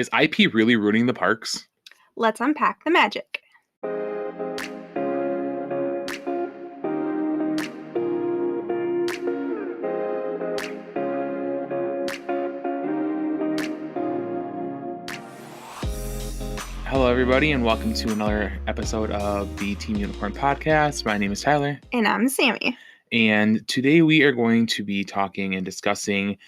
Is IP really ruining the parks? Let's unpack the magic. Hello, everybody, and welcome to another episode of the Team Unicorn Podcast. My name is Tyler. And I'm Sammy. And today we are going to be talking and discussing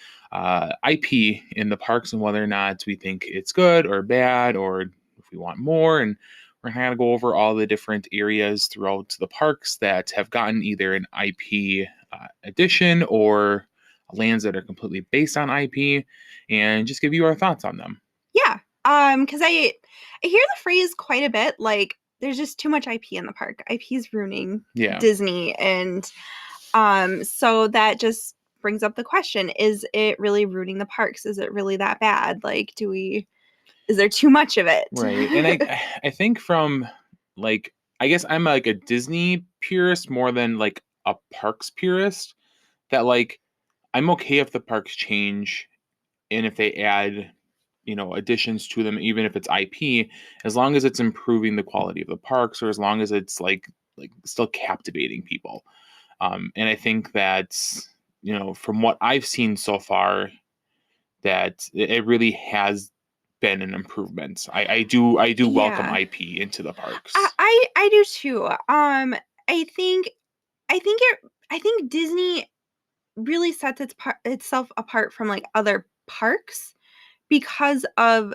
IP in the parks and whether or not we think it's good or bad, or if we want more. And we're going to go over all the different areas throughout the parks that have gotten either an IP addition or lands that are completely based on IP, and just give you our thoughts on them. Yeah, because I hear the phrase quite a bit, like, there's just too much IP in the park. IP is ruining Disney, and so that just brings up the question, is it really ruining the parks? Is it really that bad? Like, is there too much of it? Right. And I think from, like, I guess I'm like a Disney purist more than like a parks purist, that like I'm okay if the parks change and if they add, additions to them, even if it's IP, as long as it's improving the quality of the parks, or as long as it's like still captivating people. And I think that's, from what I've seen so far, that it really has been an improvement. I do welcome IP into the parks. I do too. I think Disney really sets itself apart from like other parks because of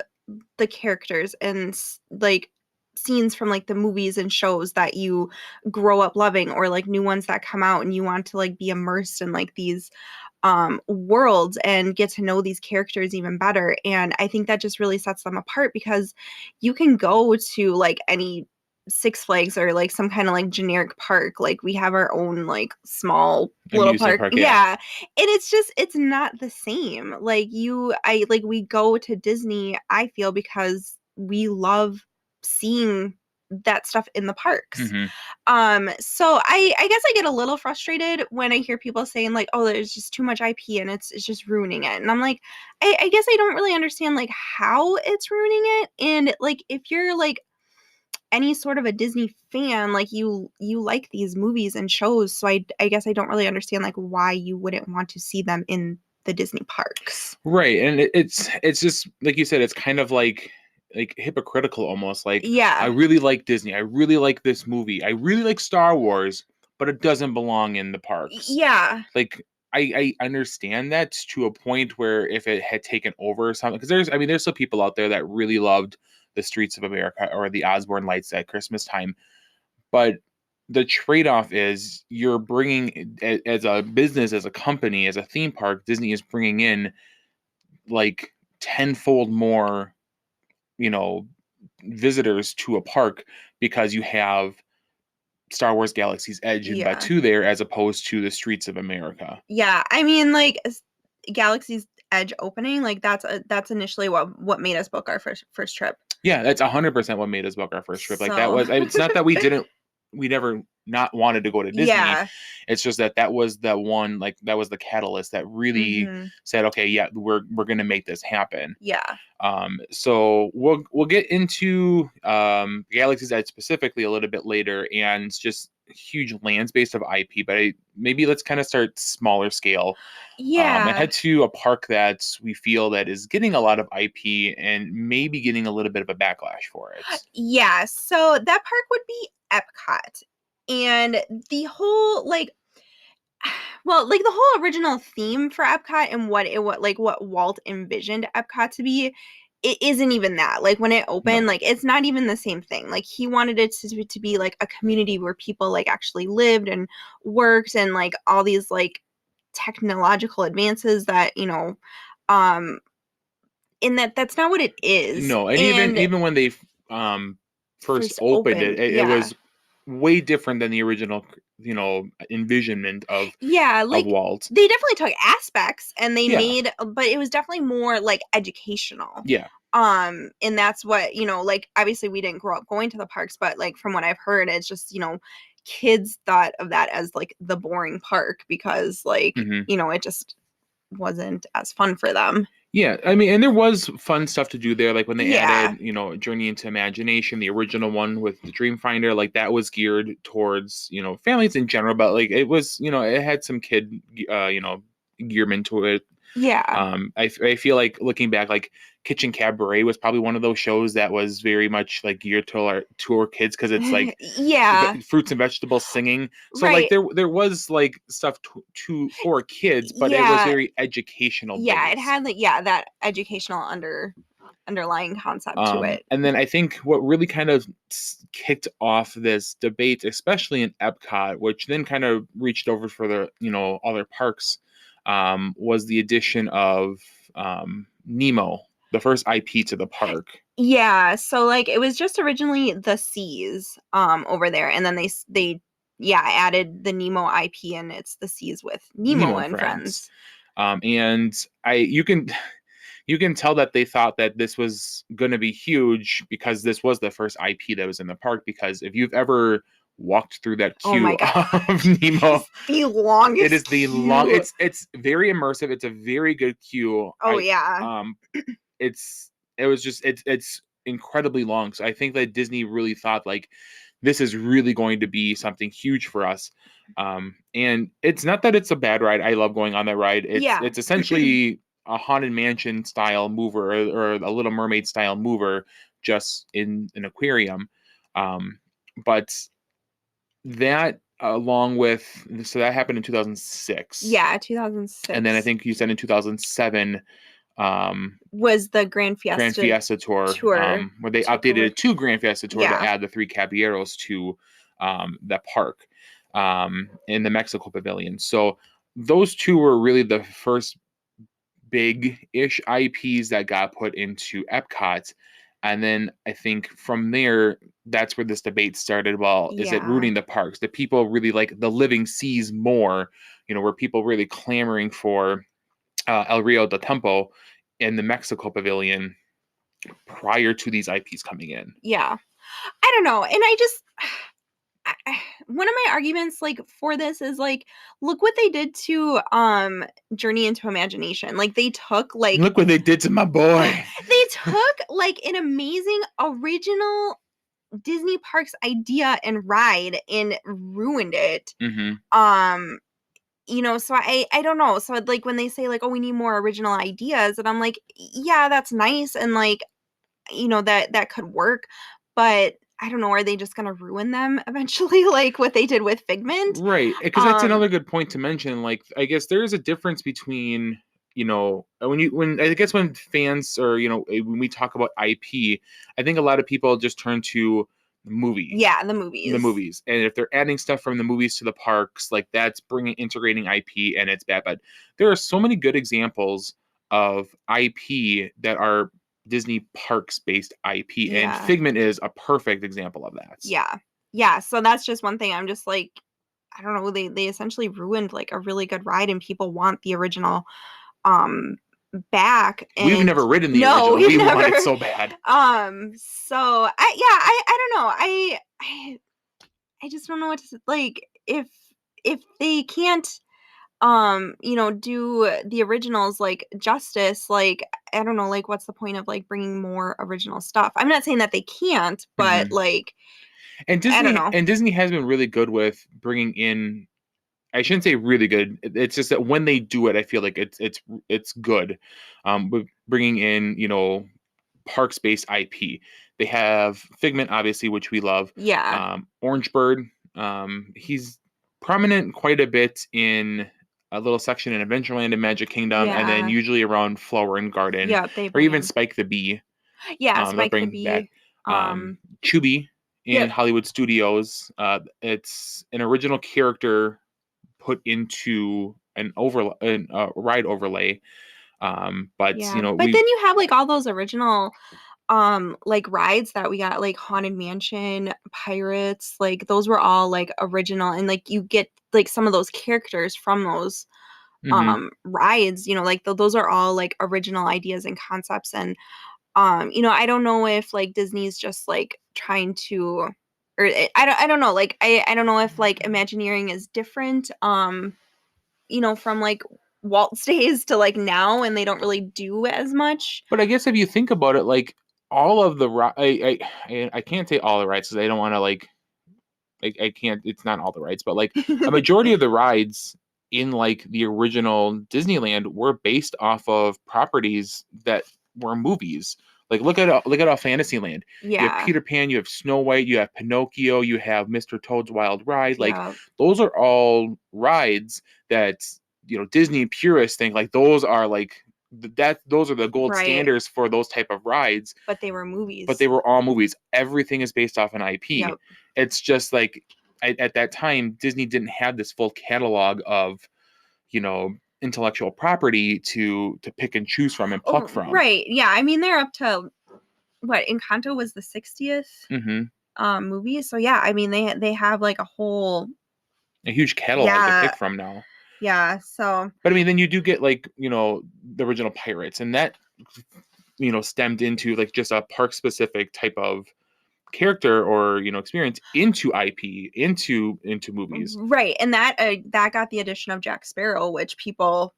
the characters and like scenes from like the movies and shows that you grow up loving, or like new ones that come out and you want to like be immersed in like these worlds and get to know these characters even better. And I think that just really sets them apart, because you can go to like any Six Flags or like some kind of like generic park. Like, we have our own like small little park. Yeah. And it's not the same. Like, we go to Disney, I feel, because we love seeing that stuff in the parks. Mm-hmm. So I guess I get a little frustrated when I hear people saying like, oh, there's just too much IP and it's just ruining it. And I'm like, I guess I don't really understand like how it's ruining it. And like, if you're like any sort of a Disney fan, like you like these movies and shows, so I guess I don't really understand like why you wouldn't want to see them in the Disney parks. Right. And it's just like you said, it's kind of like hypocritical almost. Like, yeah, I really like Disney, I really like this movie, I really like Star Wars, but it doesn't belong in the parks. Yeah. Like, I understand that to a point where if it had taken over or something, because there's still people out there that really loved the Streets of America or the Osborne Lights at Christmas time. But the trade-off is you're bringing, as a business, as a company, as a theme park, Disney is bringing in like tenfold more, visitors to a park because you have Star Wars Galaxy's Edge and Batuu there, as opposed to the Streets of America. Yeah, I mean, like, Galaxy's Edge opening, like that's initially what made us book our first trip. Yeah, that's 100% what made us book our first trip. Like, that was, it's not that we never not wanted to go to Disney. Yeah. It's just that was the one, like, that was the catalyst that really said, okay, yeah, we're going to make this happen. Yeah. So we'll get into Galaxy's Edge specifically a little bit later, and just huge lands based of IP, but maybe let's kind of start smaller scale. Yeah. And head to a park that we feel that is getting a lot of IP and maybe getting a little bit of a backlash for it. Yeah. So that park would be Epcot. And the whole the whole original theme for Epcot and what Walt envisioned Epcot to be, it isn't even that. Like, when it opened, like, it's not even the same thing. Like, he wanted it to be like a community where people like actually lived and worked, and like all these like technological advances that, in that's not what it is. No, and even when they first opened it, it was way different than the original, envisionment of Walt. They definitely took aspects and they made, but it was definitely more like educational. Yeah. And that's what, like, obviously we didn't grow up going to the parks, but like from what I've heard, it's just, kids thought of that as like the boring park because like, it just wasn't as fun for them. Yeah, I mean, and there was fun stuff to do there, like when they Yeah. added, Journey into Imagination, the original one with the Dreamfinder, like that was geared towards, families in general, but like it was, it had some kid, gearment to it. Yeah. I feel like looking back, like Kitchen Cabaret was probably one of those shows that was very much like geared to our kids because it's like Yeah. fruits and vegetables singing. So like Right. there was like stuff for kids, but it was Yeah. very educational Yeah, it based. had like that educational underlying concept to it. And then I think what really kind of kicked off this debate, especially in Epcot, which then kind of reached over for the other parks, was the addition of Nemo, the first IP to the park. Yeah, so like it was just originally the Seas over there, and then they yeah added the Nemo IP, and it's the Seas with Nemo Nemo and and Friends. friends. And you can tell that they thought that this was going to be huge because this was the first IP that was in the park. Because if you've ever walked through that Oh my queue god, of Nemo, it's the it longest is the long. queue. It's very immersive. It's a very good queue. Oh yeah, It's it was just it's incredibly long. So I think that Disney really thought like this is really going to be something huge for us. And it's not that it's a bad ride. I love going on that ride. It's yeah, it's essentially a haunted mansion style mover or a Little Mermaid style mover, just in an aquarium. But that along with so that happened in 2006, yeah. and then I 2006 think you said in 2007, um, was the Grand Grand Fiesta Fiesta Tour, tour where they took updated over. it to Grand Fiesta Tour to Yeah, add the three Caballeros to that park in the Mexico Pavilion. So those two were really the first big-ish IPs that got put into Epcot. And then I think from there, that's where this debate started. Well, is it yeah, ruining the parks? Do people really like the Living Seas more? Were people really clamoring for El Rio de Tempo in the Mexico Pavilion prior to these IPs coming in? yeah. I don't know, and I just one of my arguments like for this is like look what they did to Journey into Imagination. Like they took like Look what they did to my boy. they took like an amazing original Disney Parks idea and ride and ruined it. Hmm. Um so I don't know. So like when they say like oh we need more original ideas and I'm like yeah, that's nice and like that could work, but I don't know, are they just gonna ruin them eventually, like what they did with Figment? Right, because that's Um, another good point to mention. Like, I guess there is a difference between when I guess when fans or when we talk about IP, I think a lot of people just turn to the movie, yeah, the the movies. movies, and if they're adding stuff from the movies to the parks, like that's bringing integrating IP, and it's bad. But there are so many good examples of IP that are Disney parks based IP, and Yeah, Figment is a perfect example of that. yeah, yeah. So that's just one thing. I'm just like, I don't know. They essentially ruined like a really good ride, and people want the original um back. We've And never ridden the no, original. we've We want never. it so bad. So I don't know. I just don't know what to like if they can't do the originals like justice, like I don't know, like what's the point of like bringing more original stuff? I'm not saying that they can't, but Hmm. like And I don't Disney know. and Disney has been really good with bringing in. I shouldn't say really good. It's just that when they do it, I feel like it's good. But bringing in parks based IP, they have Figment obviously, which we love. Yeah. Orange Bird, he's prominent quite a bit in a little section in Adventureland and Magic Kingdom, and then Yeah. usually around Flower and Garden, Yep, they or bring even in. Spike the Bee. Yeah, They'll Spike the bring back Bee. Um Chubby in yep. Hollywood Studios. It's an original character put into a ride overlay. But Yeah. But we then you have like all those original like rides that we got like Haunted Mansion, Pirates, like those were all like original and like you get like some of those characters from those hmm rides, like those are all like original ideas and concepts and I don't know if like Disney's just like trying to or I don't know, like I don't know if like Imagineering is different from like Walt stays to like now, and they don't really do as much. But I guess if you think about it, like all of the I can't say all the rides because I don't want to like I can't. It's not all the rides, but like a majority of the rides in like the original Disneyland were based off of properties that were movies. Like look at Fantasyland. You have Yeah. Peter Pan, you have Snow White, you have Pinocchio, you have Mr. Toad's Wild Ride. Like Yeah. those are all rides that Disney purists think like those are like those are the gold Right. standards for those type of rides, But they were but movies. they were all movies. Everything is based off an IP. Yep. It's just like at that time, Disney didn't have this full catalog of, intellectual property to pick and choose from and pluck Oh, from. right. Yeah. I mean, they're up to what Encanto was the 60th Hmm. movie. So yeah, I mean they have like a whole A huge catalog to yeah, pick from now. yeah. So But I mean, then you do get like, the original Pirates, and that, stemmed into like just a park specific type of character or, experience into IP, into movies. right, and that got the addition of Jack Sparrow, which people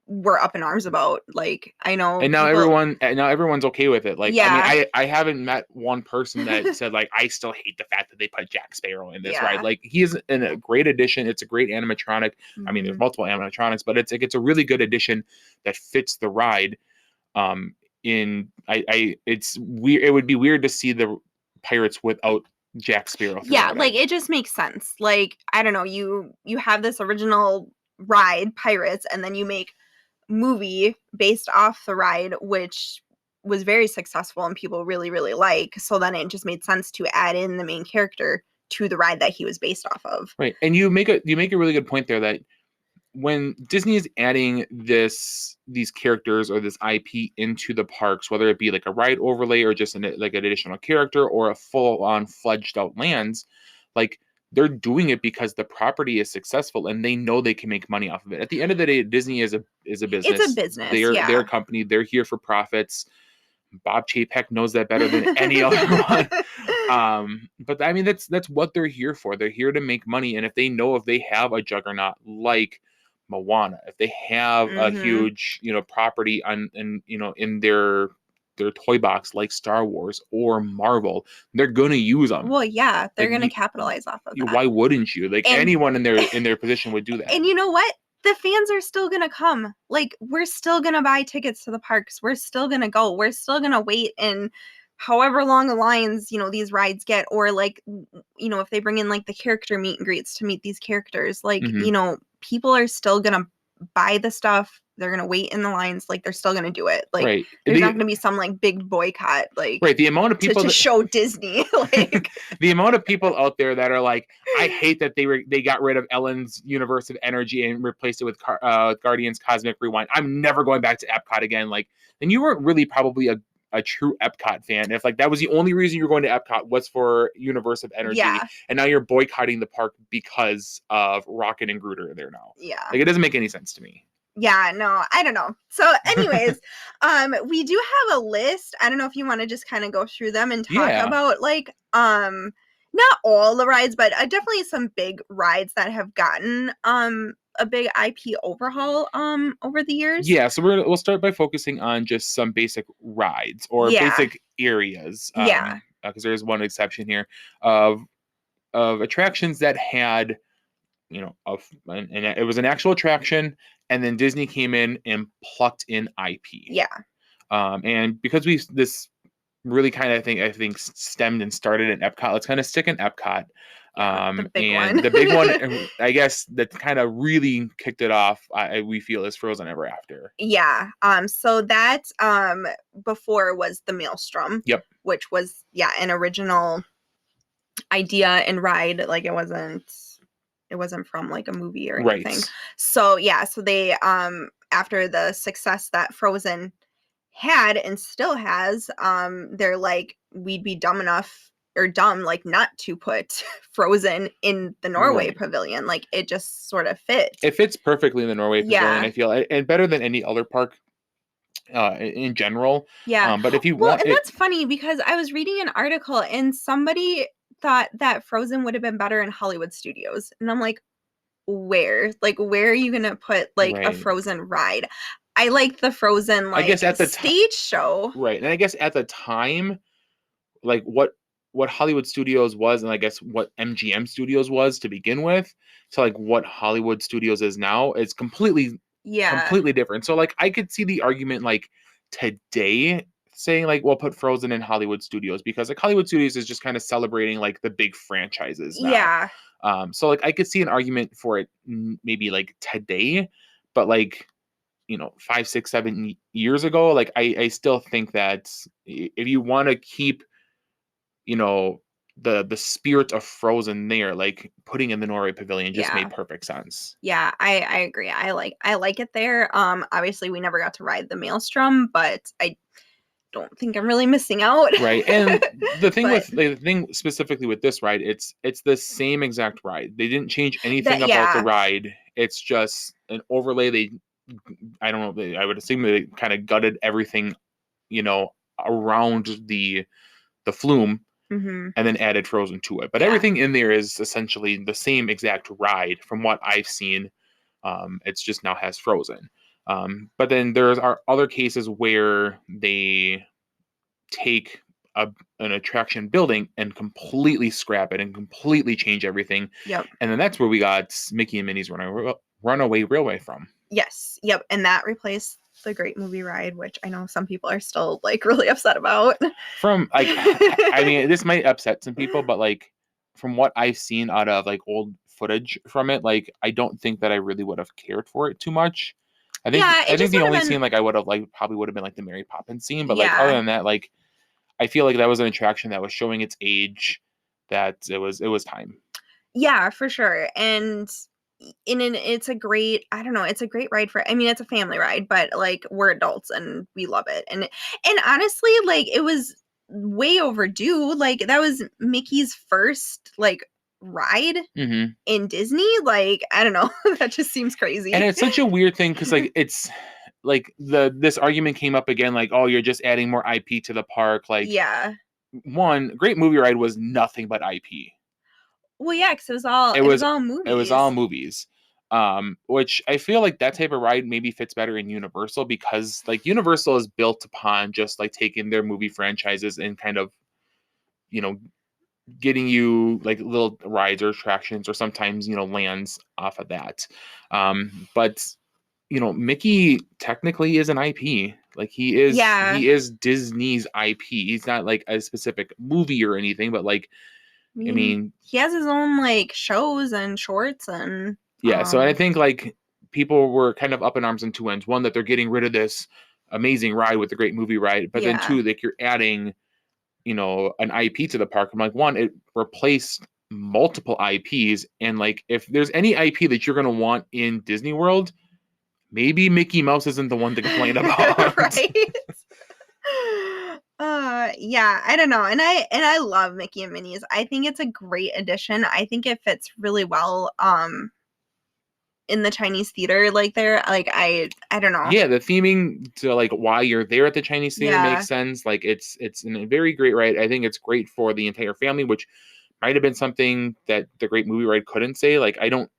were up in arms about. Like I know And people. now everyone's okay with it. Like, I mean, Yeah, I haven't met one person that said like I still hate the fact that they put Jack Sparrow in this ride. yeah. Like, he is a great addition. It's a great animatronic. I mean, there's Mhm. multiple animatronics, but it's a really good addition that fits the ride. In I it's weird. It would be weird to see the Pirates without Jack Sparrow Yeah, throughout like it. it just makes sense. Like I don't know, you have this original ride, Pirates, and then you make movie based off the ride, which was very successful and people really, really like. So then it just made sense to add in the main character to the ride that he was based off of. Right, and you make a really good point there that when Disney is adding these characters or this IP into the parks, whether it be like a ride overlay or just like an additional character or a full on fledged out lands, like they're doing it because the property is successful and they know they can make money off of it. At the end of the day, Disney is a It's a business. business, They're a yeah. company. They're here for profits. Bob Chapek knows that better than any other one. But I mean, that's what they're here for. They're here to make money, and if they have a juggernaut like Moana, if they have a Mhm. huge property in their toy box like Star Wars or Marvel, they're gonna use them. Well, yeah, they're Like going to capitalize off of that. why wouldn't you? Like And anyone in their position would do that. and you know what? The fans are still going to come. Like we're still going to buy tickets to the parks. We're still going to go. We're still going to wait in however long the lines, these rides get, or like if they bring in like the character meet and greets to meet these characters, like, Hmm. people are still going to buy the stuff. They're going to wait in the lines, like they're still going to do it. Like Right. there's not going to be some like big boycott like Right. The amount of to people to show Disney like the amount of people out there that are like, I hate that they got rid of Ellen's Universe of Energy and replaced it with Guardians Cosmic Rewind. I'm never going back to Epcot again. Like, then you weren't really probably a true Epcot fan. If like that was the only reason you were going to Epcot was for Universe of Energy, yeah, and now you're boycotting the park because of Rocket and Groot are there now. yeah. Like, it doesn't make any sense to me. Yeah, no, I don't know. So anyways, we do have a list. I don't know if you want to just kind of go through them and talk Yeah. about like not all the rides, but definitely some big rides that have gotten a big IP overhaul over the years. Yeah, so we'll start by focusing on just some basic rides or Yeah. basic areas. Yeah. Because there's one exception here of attractions that had, and it was an actual attraction, and then Disney came in and plucked in IP. Yeah. And because this really kind of I think stemmed and started in Epcot, let's kind of stick in Epcot. Yeah, the big And one. the big one, I guess, that kind of really kicked it off, we feel, is Frozen Ever After. Yeah. So that before was the Maelstrom. Yep. Which was an original idea and ride. Like it wasn't from like a movie or anything. Right. So so they after the success that Frozen had and still has, they're like, we'd be dumb like not to put Frozen in the Norway Right. pavilion. Like it just sort of fits. It fits perfectly in the Norway Pavilion, Yeah. I feel, and better than any other park in general. Yeah. But if you Well, want and it, that's funny because I was reading an article and somebody thought that Frozen would have been better in Hollywood studios. And I'm like, where? Like, where are you gonna put like a Right. Frozen ride? I like the Frozen I guess like at the time, stage show. right. And I guess at the time, like what Hollywood Studios was, and I guess what MGM Studios was to begin with, to like what Hollywood Studios is now, is Yeah. completely different. So like I could see the argument like today saying like, well, put Frozen in Hollywood Studios, because like Hollywood Studios is just kind of celebrating like the big franchises now. Yeah. So like I could see an argument for it maybe like today, but like, 5, 6, 7 years ago, like I still think that if you want to keep, you know, the spirit of Frozen there, like putting in the Norway Pavilion just made Yeah. perfect sense. Yeah, I agree. I like it there. Obviously we never got to ride the Maelstrom, but I don't think I'm really missing out. Right. And But the thing specifically with this ride, it's the same exact ride. They didn't change anything that about the yeah. ride. It's just an overlay. I don't know, I would assume they kind of gutted everything, around the flume, Mhm. and then added Frozen to it. But Yeah. everything in there is essentially the same exact ride from what I've seen. It's just now has Frozen. But then there are other cases where they take an attraction building and completely scrap it and completely change everything. Yep. And then that's where we got Mickey and Minnie's Runaway Railway from. Yes. Yep. And that replaced the Great Movie Ride, which I know some people are still like really upset about. From like, I mean, this might upset some people, but like from what I've seen out of like old footage from it, like I don't think that I really would have cared for it too much. Yeah, I it think just the would have only been scene like I would have like probably would have been like the Mary Poppins scene, but like other yeah. than that, like I feel like that was an attraction that was showing its age, that it was time. Yeah, for sure. And it's a great, I don't know, it's a great ride for, I mean, it's a family ride, but like we're adults and we love it. And honestly, like it was way overdue. Like that was Mickey's first like ride Hmm. in Disney. Like, I don't know, that just seems And crazy. it's such a weird thing because like it's like this argument came up again, like, oh, you're just adding more IP to the park. Like, Yeah. one Great Movie Ride was nothing but IP. Well, yeah, because It it was was all it was all movies. movies. Which I feel like that type of ride maybe fits better in Universal, because like Universal is built upon just like taking their movie franchises and kind of, you know, getting you like little rides or attractions, or sometimes, lands off of that. But Mickey technically is an IP. Like Yeah. he is Disney's IP. He's not like a specific movie or anything, but like, I I mean, mean, he has his own like shows and shorts and yeah. So I think like people were kind of up in arms on two ends. One, that they're getting rid of this amazing ride with the Great Movie Ride, but then yeah. two, like you're adding, an IP to the park. I'm like, one, it replaced multiple IPs, and like if there's any IP that you're gonna want in Disney World, maybe Mickey Mouse isn't the one to complain about. Right? Yeah, I don't know. And I love Mickey and Minnie's. I think it's a great addition. I think it fits really well in the Chinese theater like there. Like I don't know. Yeah, the theming to like why you're there at the Chinese theater Yeah. makes sense. Like it's a very great ride. I think it's great for the entire family, which might have been something that the Great Movie Ride couldn't say. Like I don't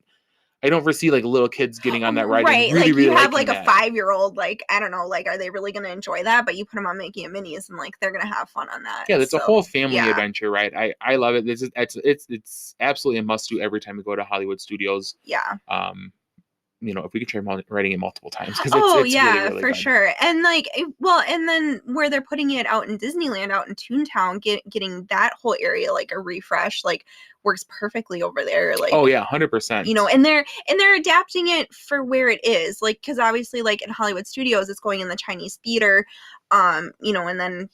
foresee like little kids getting on that ride and Right. really, Like really you have liking like a that. 5-year-old, like, I don't know, like are they really gonna enjoy that? But you put them on Mickey and Minnie's and like they're gonna have fun on that. Yeah, it's a So whole family yeah. adventure, right? I love it. This is it's absolutely a must do every time we go to Hollywood Studios. Yeah. Um, if we could try writing it multiple times, because it's Oh it's really, yeah, really for good. sure. And like well, and then where they're putting it out in Disneyland, out in Toontown, getting that whole area like a refresh, like works perfectly over there. Oh Like, yeah, 100%. and they're adapting it for where it is. Like, because obviously, like in Hollywood Studios, it's going in the Chinese theater, and then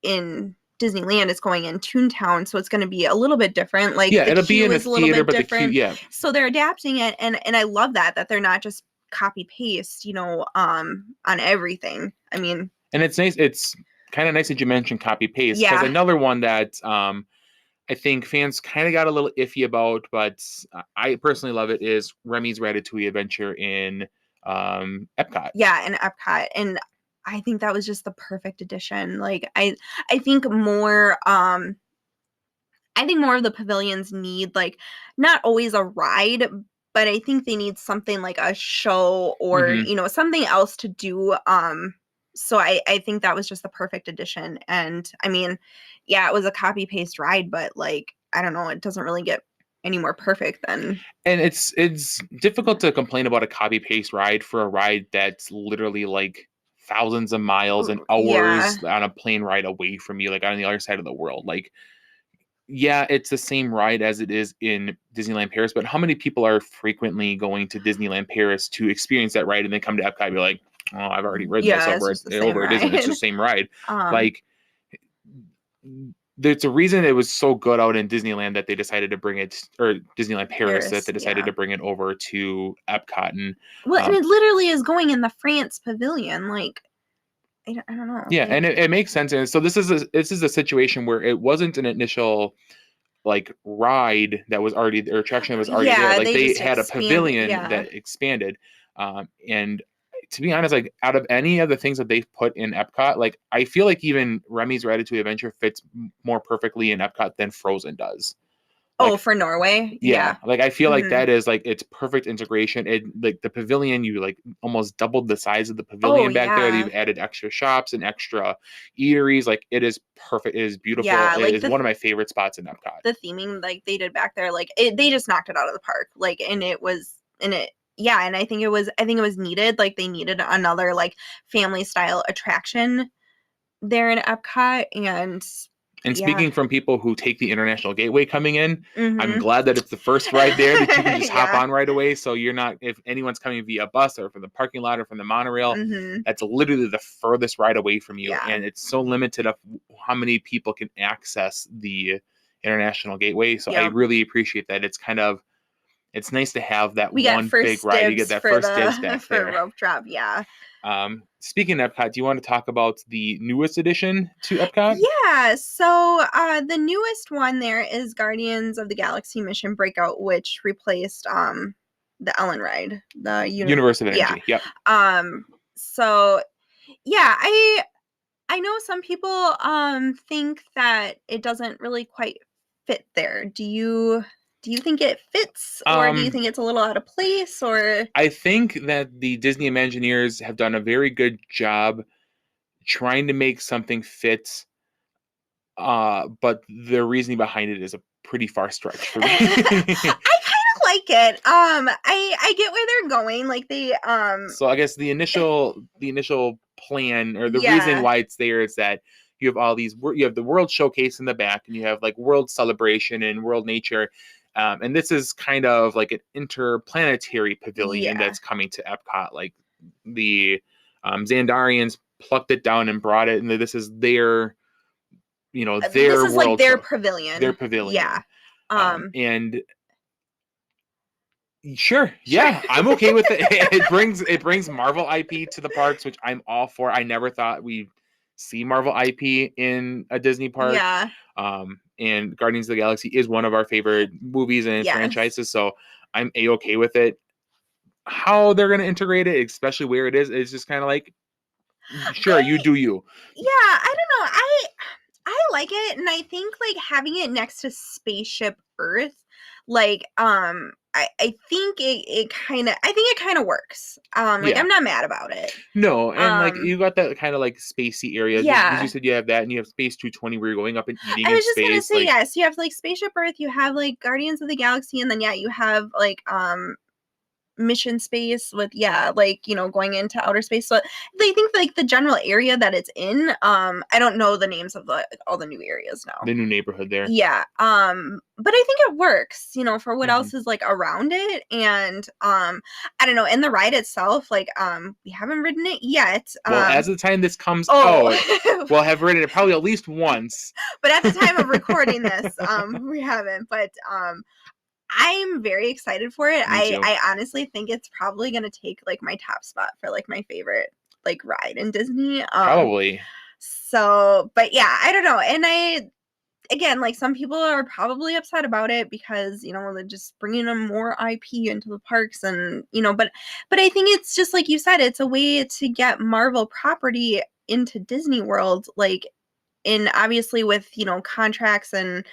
in Disneyland it's going in Toontown, so it's going to be a little bit different. Like Yeah, the it'll be queue in a is a little theater, bit but the queue, different. yeah. So they're adapting it, and I love that they're not just copy paste, on everything. I mean, And it's nice. It's kind of nice that you mentioned copy paste, because yeah. another one that I think fans kind of got a little iffy about, but I personally love it, is Remy's Ratatouille Adventure in Epcot. Yeah, and Epcot. And I think that was just the perfect addition. Like I think more I think more of the pavilions need like not always a ride, but I think they need something like a show or, Hmm. something else to do. So I think that was just the perfect addition. And I mean, yeah, it was a copy paste ride, but like, I don't know, it doesn't really get any more perfect than And it's difficult to complain about a copy paste ride for a ride that's literally like thousands of miles and yeah. hours on a plane ride away from you, like on the other side of the world. Like, yeah, it's the same ride as it is in Disneyland Paris, but how many people are frequently going to Disneyland Paris to experience that ride and then come to Epcot and be like, oh, I've already ridden this Yeah, it's just the same over at Disney. It's ride. the same ride. Um, Like, there's a reason it was so good out in Disneyland that they decided to bring it, or Disneyland Paris that Paris, they decided yeah. to bring it over to Epcot. And Well, and um, it literally is going in the France pavilion. Like, I don't know. yeah, and Like, it makes sense. And so this is a situation where it wasn't an initial like ride that was already, or attraction that was already there. yeah, Like they they just had a expanded. pavilion Yeah. that expanded. And to be honest, like out of any of the things that they've put in Epcot, like I feel like even Remy's Ratatouille Adventure fits more perfectly in Epcot than Frozen does. Oh, Like, for Norway? yeah, Yeah. like I feel like Hmm. that is like it's perfect integration. It like the pavilion, you like almost doubled the size of the Oh, pavilion back there. yeah. You've added extra shops and extra eateries. Like it is perfect. It is beautiful. Yeah, It like is one of my favorite spots in Epcot. the theming like they did back there, like they just knocked it out of the park. Like, and it was and it yeah, and I think it was needed. Like they needed another like family style attraction there in Epcot, and And yeah. speaking from people who take the International Gateway coming in, I'm Mhm. glad that it's the first ride there that you can just hop Yeah. on right away. So you're not, if anyone's coming via bus or from the parking lot or from the monorail, Mhm. that's literally the furthest ride away from you. Yeah. And it's so limited of how many people can access the International Gateway. So I Yep. really appreciate that. It's kind of, it's nice to have that We got one big first ride. You get dibs that for first dibs the back for there. rope drop, yeah. Speaking of Epcot, do you want to talk about the newest addition to Epcot? Yeah, so the newest one there is Guardians of the Galaxy Mission Breakout, which replaced the Ellen ride, Universe of yeah. Energy. Yep. So yeah, I know some people think that it doesn't really quite fit there. Do you think it fits, or do you Um, think it's a little out of place, or I think that the Disney Imagineers have done a very good job trying to make something fit, but the reasoning behind it is a pretty far stretch for me. I kind of like it. I get where they're going. Like they So I guess the initial plan or the reasoning yeah. why it's there is that you have all these, you have the World Showcase in the back, and you have like World Celebration and World Nature. And this is kind of like an interplanetary pavilion Yeah. that's coming to Epcot. Like the Xandarians plucked it down and brought it, and this is their, This their is like world their show, their pavilion. Yeah. pavilion. Um And sure, sure. yeah, I'm okay with it. It brings Marvel IP to the parks, which I'm all for. I never thought we'd see Marvel IP in a Disney park. Yeah. And Guardians of the Galaxy is one of our favorite movies and Yes. franchises, so I'm a-okay with it. How they're gonna integrate it, especially where it is just kind of like, sure, you I do you. Yeah, I don't know. I like it, and I think like having it next to Spaceship Earth, like I think it kind of works. Like Yeah. I'm not mad about it. No, and like Um you got that kind of like spacey area. Because you yeah. said you have that, and you have Space 220 where you're going up and eating I in was just gonna space. say Like, yes. You have like Spaceship Earth, you have like Guardians of the Galaxy, and then yeah, you have like mission space with like going into outer space. So they think like the general area that it's in, I don't know the names of all the new areas now. the new neighborhood there. Yeah, but I think it works, for what Hmm. else is like around it. And I don't know, in the ride itself, like we haven't ridden it yet. Well, as the time this comes Oh. out, we'll have ridden it probably at least once. But at the time of recording this, we haven't. But I'm very excited for it. Me too. I honestly think it's probably gonna take like my top spot for like my favorite like ride in Disney. Probably. So, but yeah, I don't know. And again, like some people are probably upset about it because they're just bringing them more IP into the parks, and but I think it's just like you said, it's a way to get Marvel property into Disney World, like in obviously with contracts and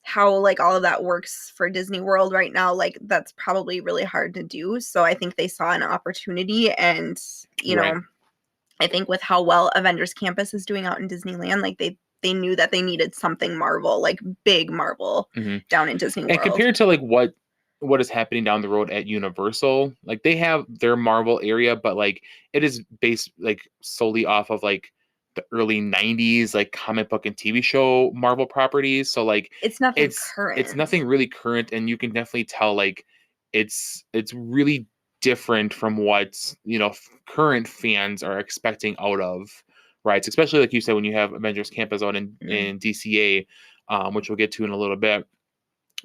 how like all of that works for Disney World right now, like that's probably really hard to do. So I think they saw an opportunity, and Right. I think with how well Avengers Campus is doing out in Disneyland, like they knew that they needed something Marvel, like big Marvel Hmm. down in Disney And World. compared to like what is happening down the road at Universal, like they have their Marvel area, but like it is based like solely off of like the early 90s like comic book and TV show Marvel properties. So like It's nothing it's current. nothing really current, and you can definitely tell like it's really different from what, current fans are expecting out of rides, especially like you said when you have Avengers Campus out Mm. in DCA, which we'll get to in a little bit.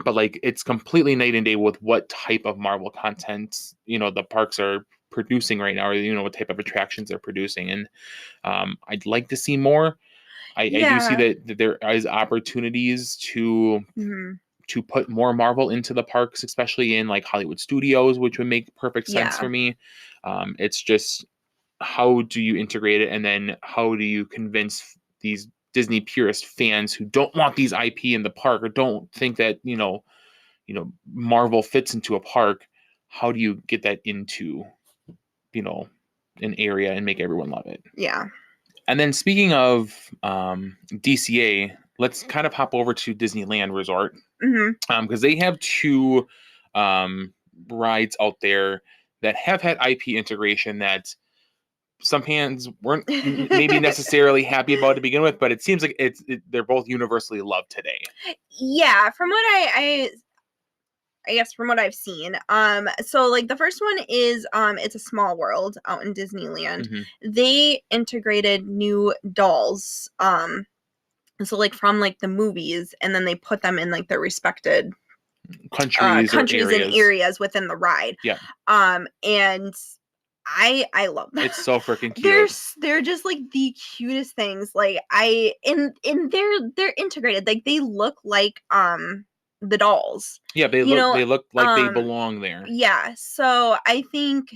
But like it's completely night and day with what type of Marvel content the parks are producing right now, or what type of attractions they're producing. And I'd like to see more. I do see Yeah. that there is opportunities Hmm. to put more Marvel into the parks, especially in like Hollywood studios, which would make perfect sense Yeah. for me. It's just how do you integrate it, and then how do you convince these Disney purist fans who don't want these IP in the park, or don't think that Marvel fits into a park? How do you get that into you know an area and make everyone love it? Yeah. And then speaking of DCA, let's kind of hop over to Disneyland Resort, Hmm. because they have two um, rides out there that have had IP integration that some fans weren't maybe necessarily happy about to begin with, but it seems like they're both universally loved today. Yeah, from what I guess from what I've seen. So like the first one is it's a small world out in Disneyland. Hmm. They integrated new dolls. So like from like the movies, and then they put them in like their respected Countries or countries and areas. areas within the ride. Yeah, And I love them. it's so freaking They're cute. they're just like the cutest things. Like and they're integrated. Like they look like the dolls. Yeah, they You look know, they look like they um belong there. yeah. So I think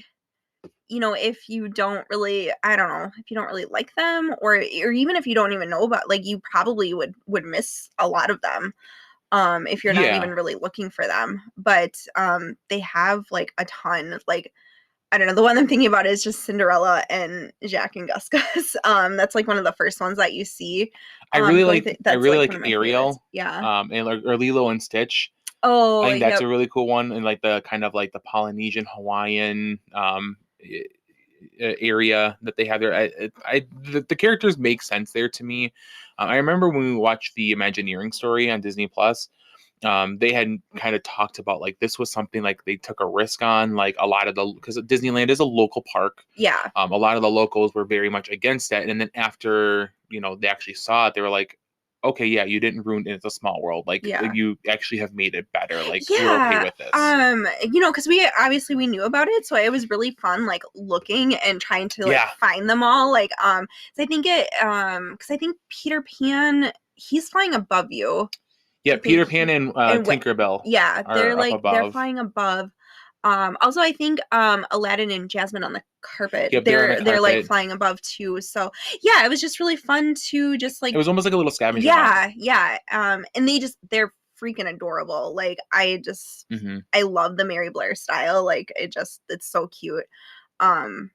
if you don't really, I don't know, if you don't really like them, or even if you don't even know about, like, you probably would miss a lot of them if you're not even Yeah, really looking for them. But they have like a ton, like, I don't know, the one I'm thinking about is just Cinderella and Jack and Gus Gus. That's like one of the first ones that you see going through. I That's really like one like of my favorites. Ariel, Yeah. and or Lilo and Stitch. I Oh, think that's yep. a really cool one, and like the kind of like the Polynesian Hawaiian area that they have there. The characters make sense there to me. I remember when we watched the Imagineering story on Disney Plus. They had kind of talked about like this was something like they took a risk on, like a lot of the, because Disneyland is a local park. Yeah. A lot of the locals were very much against that, and then after they actually saw it, they were like, okay, yeah, you didn't ruin it. It's a small world. Like Yeah. you actually have made it better. Like we're okay Yeah, with this. because we knew about it, so it was really fun, like looking and trying to like Yeah. find them all. Like, so I think because I think Peter Pan, he's flying above you. Yeah, I think Peter Pan and and Tinkerbell yeah, are up they're above. flying above. Also I think Aladdin and Jasmine on the carpet, Yep, they're on the they're like carpet. flying above too. So yeah, it was just really fun to just It like was almost like a little scavenger hunt. yeah. And they're freaking adorable. Like Hmm. I love the Mary Blair style. Like it's so cute. Um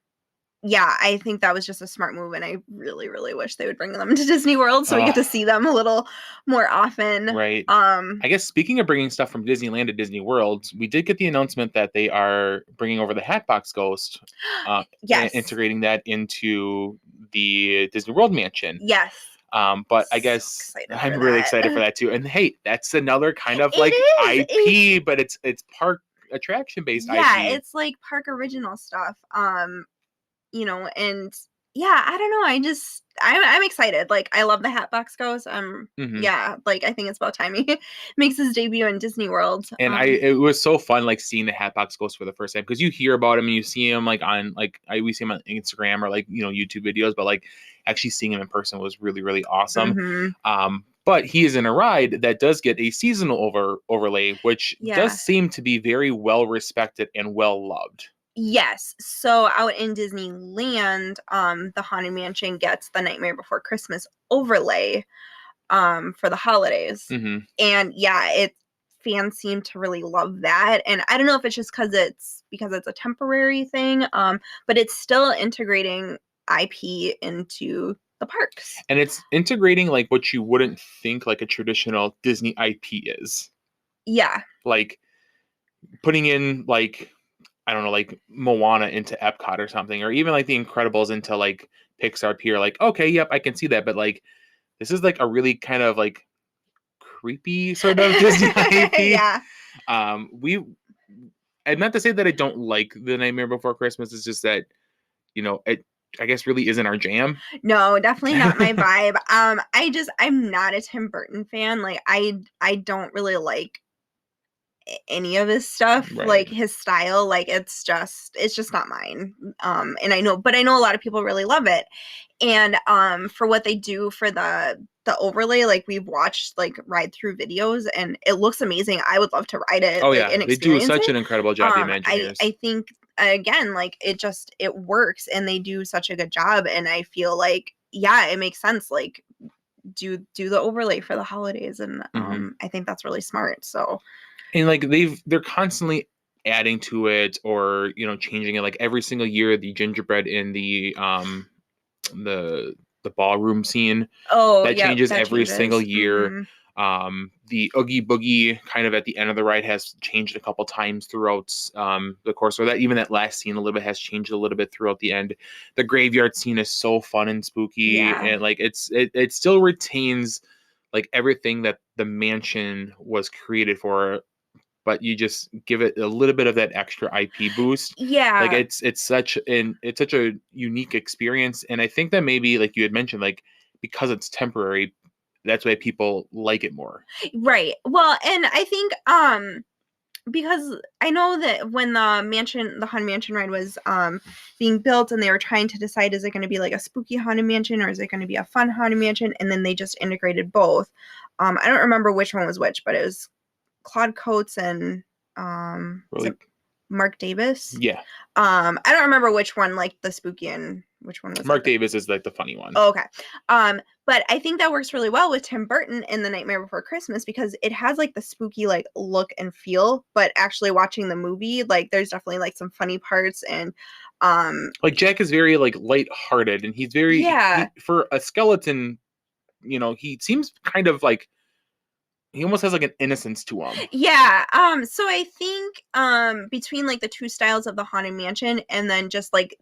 yeah, I think that was just a smart move, and I really, really wish they would bring them to Disney World so we get Oh, to see them a little more often. right. I guess speaking of bringing stuff from Disneyland to Disney World, we did get the announcement that they are bringing over the Hatbox Ghost, Yes. integrating that into the Disney World mansion. Yes. But I So guess excited I'm for really that. excited for that too. And hey, that's another kind of It like is. It's IP, but it's park attraction based yeah, IP. it's like park original stuff. And yeah, I don't know. I'm excited. Like I love the Hatbox Ghost. Hmm. Yeah, like I think it's about time he makes his debut in Disney World. And it was so fun, like seeing the Hatbox Ghost for the first time, because you hear about him and you see him like on like we see him on Instagram or like YouTube videos, but like actually seeing him in person was really really awesome. Mhm. But he is in a ride that does get a seasonal overlay, which does Yeah. seem to be very well respected and well loved. Yes. So out in Disneyland, the Haunted Mansion gets the Nightmare Before Christmas overlay. for the holidays. Mm-hmm. And yeah, fans seem to really love that. And I don't know if it's just because it's a temporary thing, but it's still integrating IP into the parks. And it's integrating like what you wouldn't think like a traditional Disney IP is. Yeah. Like putting in like, I don't know, like Moana into Epcot or something, or even like The Incredibles into like Pixar Pier. Like, okay, yep, I can see that. But like, this is like a really kind of like creepy sort of Disney IP. Yeah. And not to say that I don't like The Nightmare Before Christmas. It's just that, it, I guess, really isn't our jam. No, definitely not my vibe. I'm not a Tim Burton fan. Like, I don't really like any of his stuff, Right. like his style. Like, it's just not mine. And I know a lot of people really love it. And for what they do for the overlay, like we've watched like ride through videos and it looks amazing. I would love to ride it. Oh like, yeah, and they do experience such it. an incredible job, the Imagineers. I think again, like it works and they do such a good job. And I feel like, yeah, it makes sense. Like do the overlay for the holidays. And I think that's really smart. So, and like they're constantly adding to it or changing it. Like every single year, the gingerbread in the ballroom scene that changes every single year. The Oogie Boogie kind of at the end of the ride has changed a couple times throughout the course, or that even that last scene a little bit has changed a little bit throughout the end. The graveyard scene is so fun and spooky, and like it still retains like everything that the mansion was created for, but you just give it a little bit of that extra IP boost. Yeah. Like it's such a unique experience. And I think that maybe like you had mentioned, like because it's temporary, that's why people like it more. Right. Well, and I think because I know that when the Haunted Mansion ride was being built and they were trying to decide, is it going to be like a spooky Haunted Mansion or is it going to be a fun Haunted Mansion? And then they just integrated both. I don't remember which one was which, but it was Claude Coates and Really? Mark Davis. Yeah. I don't remember which one, like the spooky and which one was Mark Davis is like the funny one. Oh, okay. But I think that works really well with Tim Burton in The Nightmare Before Christmas because it has like the spooky like look and feel, but actually watching the movie, like there's definitely like some funny parts and like Jack is very like lighthearted and he's very for a skeleton, he seems kind of like he almost has like an innocence to him. Yeah. So I think between like the two styles of the Haunted Mansion and then just like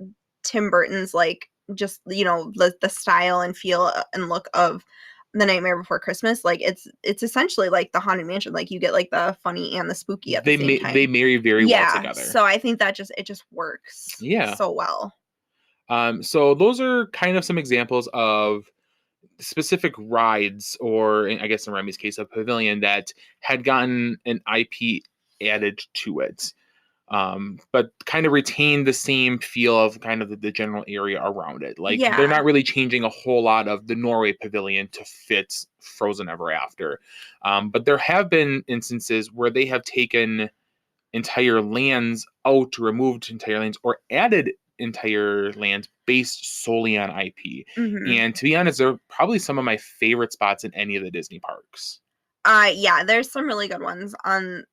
Tim Burton's like just the style and feel and look of The Nightmare Before Christmas, like it's essentially like the Haunted Mansion. Like you get like the funny and the spooky at the same time. They marry very well together. So I think that it just works so well. So those are kind of some examples of specific rides, or I guess in Remy's case, a pavilion that had gotten an IP added to it, but kind of retained the same feel of kind of the general area around it. Like they're not really changing a whole lot of the Norway pavilion to fit Frozen Ever After. But there have been instances where they have taken entire lands out, removed entire lands, or added entire lands based solely on IP. And to be honest, they're probably some of my favorite spots in any of the Disney parks. Yeah, there's some really good ones on,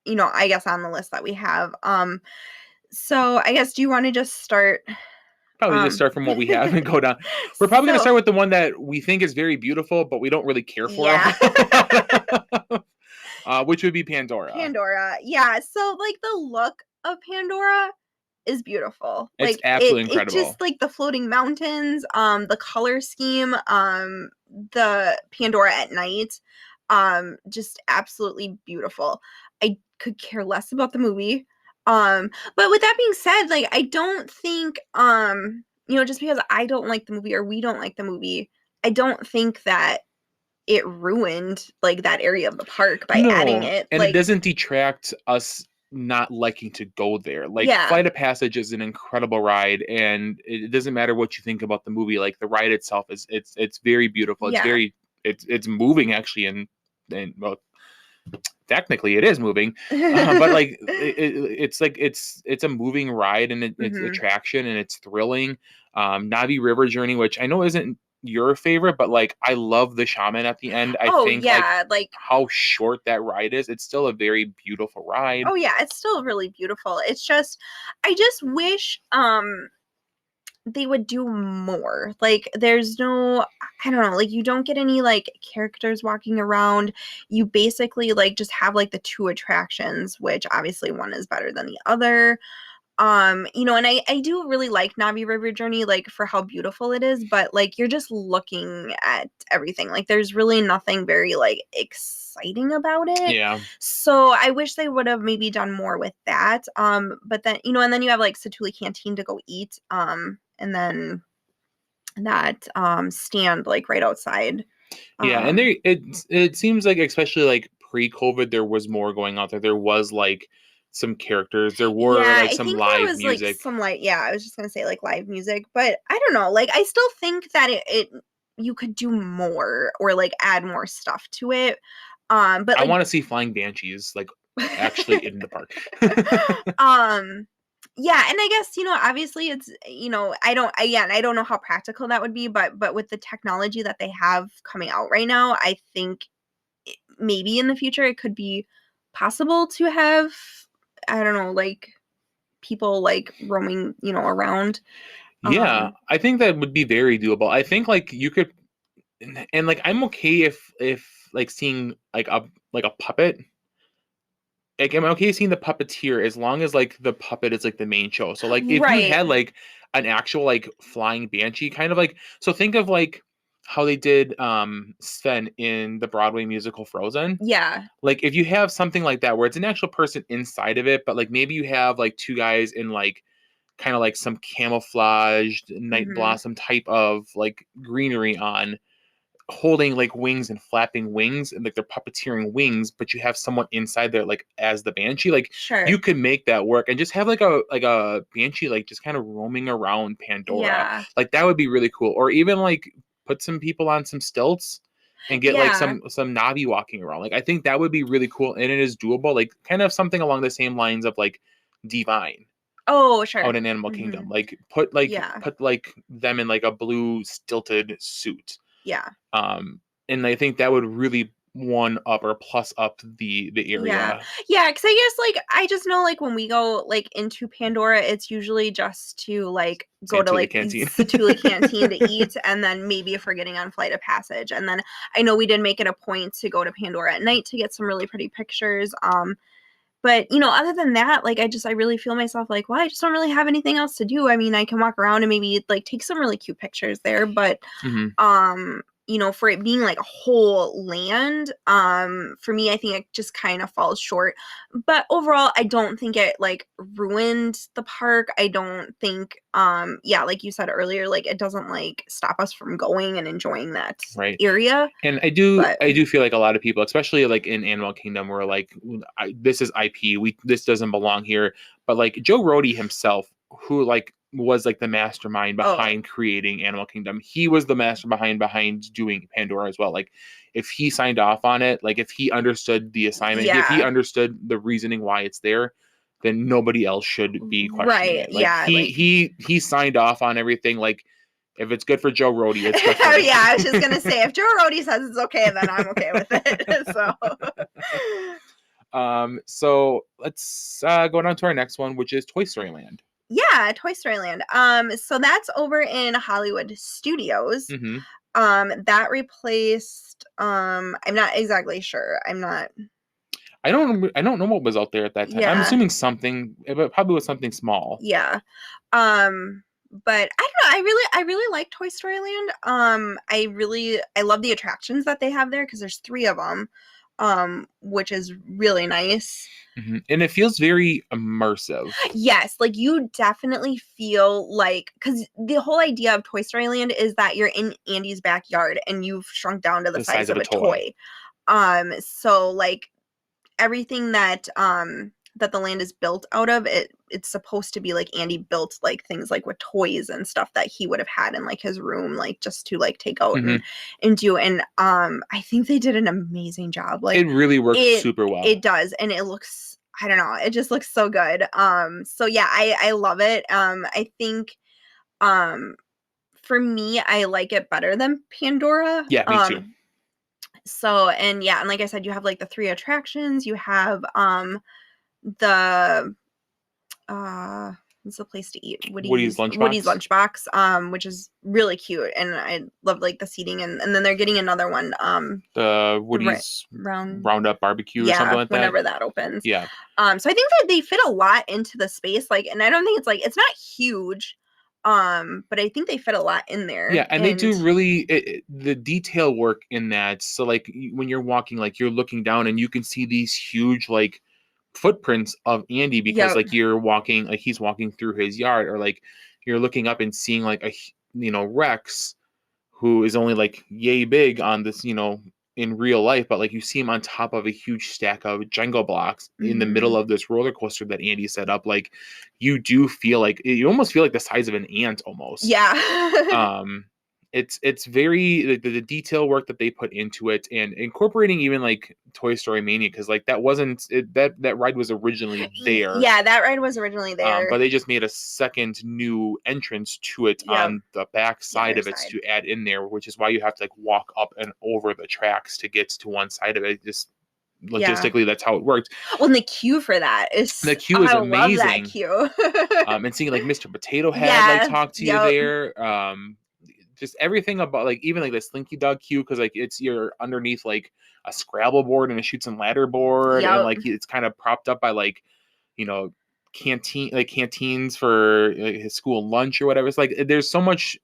I guess on the list that we have. So I guess, do you want to just start? Probably just start from what we have and go down. We're probably going to start with the one that we think is very beautiful, but we don't really care for. Which would be Pandora. Yeah. So like the look of Pandora is beautiful. It's like absolutely incredible. It just like the floating mountains, the color scheme, the Pandora at night, just absolutely beautiful. I could care less about the movie. But with that being said, like I don't think just because I don't like the movie or we don't like the movie, I don't think that it ruined like that area of the park by adding it. And it doesn't detract us not liking to go there. Like Flight of Passage is an incredible ride, and it doesn't matter what you think about the movie. Like the ride itself it's very beautiful. It's very it's moving actually, and well, technically it is moving, but like it's like it's a moving ride, and it's attraction, and it's thrilling. Navi River Journey, which I know isn't your favorite, but like I love the shaman at the end. I Oh think like yeah, like how short that ride is, it's still a very beautiful ride. oh yeah, it's still really beautiful. It's just I just wish they would do more. Like there's no I don't know, like you don't get any like characters walking around. You basically like just have like the two attractions, which obviously one is better than the other. And I do really like Navi River Journey, like for how beautiful it is, but like you're just looking at everything. Like there's really nothing very like exciting about it. Yeah. So I wish they would have maybe done more with that. But then, and then you have like Satuli Canteen to go eat. And then that stand like right outside. Yeah, and Um it seems like especially like pre-COVID there was more going out there. There was like some characters, there were Yeah, like I some think there live was like music. some like yeah, I was just gonna say like live music, but I don't know. Like I still think that it you could do more or like add more stuff to it. But I like want to see flying banshees like actually in the park. um yeah, and I guess obviously it's I don't know how practical that would be, but with the technology that they have coming out right now, I think maybe in the future it could be possible to have I don't know, like people like roaming, around. Yeah, I think that would be very doable. I think like you could and like I'm okay if like seeing like a puppet. Like I'm okay seeing the puppeteer as long as like the puppet is like the main show. So like if you Right. had like an actual like flying banshee kind of like so think of like how they did Sven in the Broadway musical Frozen. Yeah. Like if you have something like that where it's an actual person inside of it, but like maybe you have like two guys in like kind of like some camouflaged night Mhm. blossom type of like greenery on holding like wings and flapping wings and like they're puppeteering wings, but you have someone inside there like as the banshee. Like you Sure. could make that work and just have like a banshee like just kind of roaming around Pandora. Yeah. Like that would be really cool. Or even like put some people on some stilts and get like Yeah. some Navi walking around. Like I think that would be really cool and it is doable. Like kind of something along the same lines of like Divine Oh, out sure. in Animal Kingdom. Mhm. Yeah. Put like them in like a blue stilted suit. Yeah. Um, and I think that would really one up or plus up the Yeah. area. Yeah, 'cause I guess, like, I just know, like, when we go, like, into Pandora, it's usually just to, like, go to, Santuli like, Canteen. Satuli Canteen to eat, and then maybe if we're getting on Flight of Passage, and then I know we did make it a point to go to Pandora at night to get some really pretty pictures, but, other than that, like, I really feel myself like, "Well, I just don't really have anything else to do." I mean, I can walk around and maybe, like, take some really cute pictures there, but, Mhm. for it being, like, a whole land, for me, I think it just kinda falls short, but overall, I don't think it, like, ruined the park. I don't think, yeah, like you said earlier, like, it doesn't, like, stop us from going and enjoying that Right. area, And but I do feel like a lot of people, especially like in Animal Kingdom, were like, "This is IP. This doesn't belong here." But like Joe Rohde himself, who like was like the mastermind oh, behind creating Animal Kingdom, he was the mastermind behind doing Pandora as well. Like, if he signed off on it, like if he understood the assignment, if he yeah. understood the reasoning why it's there, then nobody else should be questioning Right, it. Like yeah, like he signed off on everything. Like if it's good for Joe Rohde, it's good for oh, me. yeah, I was just gonna say, if Joe Rohde says it's okay, then I'm okay with it, so So let's go down to our next one, which is Toy Story Land. yeah, Toy Story Land. So that's over in Hollywood Studios. Hmm. That replaced, I'm not exactly sure. I'm not I don't know what was out there at that time. I'm yeah, assuming something, but probably was something small. yeah. But I don't know, I really like Toy Story Land. I love the attractions that they have there because there's 3 of them, which is really nice. And it feels very immersive. Yes, like, you definitely feel like because the whole idea of Toy Story Land is that you're in Andy's backyard and you've shrunk down to the The size size of of a a toy. toy. So, like, everything that the land is built out of, it's supposed to be, like, Andy built, like, things, like, with toys and stuff that he would have had in, like, his room, like, just to, like, take out Hmm. and do, and, I think they did an amazing job, like, It really works it super well. it does, and it looks I don't know, it just looks so good, so yeah, I love it, I think, um, for me, I like it better than Pandora. Yeah, me too. So, and yeah, and like I said, you have like the 3 attractions. You have the what's the place to eat? Woody's Woody's Lunchbox. Lunchbox, which is really cute, and I love like the seating, and then they're getting another one, The Woody's Roundup Barbecue or something like that. Whenever that opens. Yeah. So I think that they fit a lot into the space, like, and I don't think it's not huge, but I think they fit a lot in there. Yeah, and they do really the detail work in that. So like when you're walking, like you're looking down and you can see these huge like footprints of Andy because like you're walking, like he's walking through his yard, or like you're looking up and seeing like Rex, who is only like yay big on this, in real life, but like you see him on top of a huge stack of Jenga blocks in the middle of this roller coaster that Andy set up. Like you do feel like you almost feel like the size of an ant almost. Yeah. It's very the detail work that they put into it, and incorporating even like Toy Story Mania, because like that wasn't that ride was originally there. Yeah, that ride was originally there, but they just made a second new entrance to it on the back side of it to add in there, which is why you have to like walk up and over the tracks to get to one side of it. Just logistically, that's how it worked. Well, and the queue for that is amazing. I love that queue. And seeing like Mr. Potato Head like talk to you there. Just everything about like even like the Slinky Dog queue, because like you're underneath like a Scrabble board and a Chutes and Ladder board, and like it's kind of propped up by like canteens for his school lunch or whatever. It's like there's so much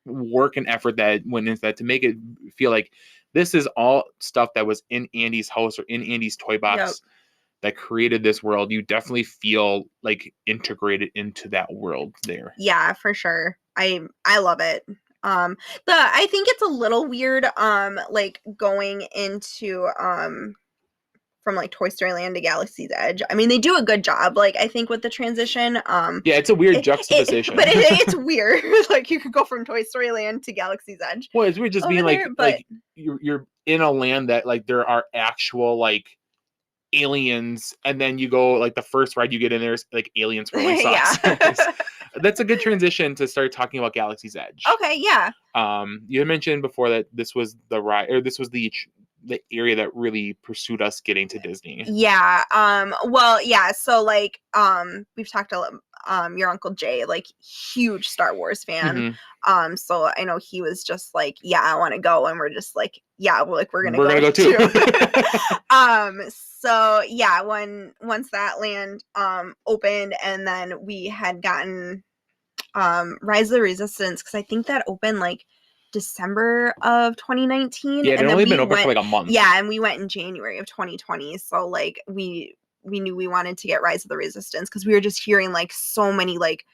work and effort that went into that to make it feel like this is all stuff that was in Andy's house or in Andy's toy box that created this world. You definitely feel like integrated into that world there. Yeah, for sure. I love it. I think it's a little weird, like going into, from like Toy Story Land to Galaxy's Edge. I mean, they do a good job, like I think with the transition. Yeah, it's a weird juxtaposition, but it's weird. Like you could go from Toy Story Land to Galaxy's Edge. Well, it's weird just being like you're in a land that like there are actual like aliens, and then you go like the first ride you get in there is like aliens for like That's a good transition to start talking about Galaxy's Edge. Okay, yeah. You had mentioned before that this was the ride, or this was the area that really pursued us getting to Disney. Yeah. Well, yeah. So like, we've talked a lot. Your Uncle Jay, like huge Star Wars fan. So I know he was just like, yeah, I want to go, and we're just like, yeah, we're gonna go too. So yeah, once that land opened, and then we had gotten Rise of the Resistance, because I think that opened like December of 2019. Yeah, it had only been open for like a month. Yeah, and we went in January of 2020. So like we knew we wanted to get Rise of the Resistance because we were just hearing like so many like,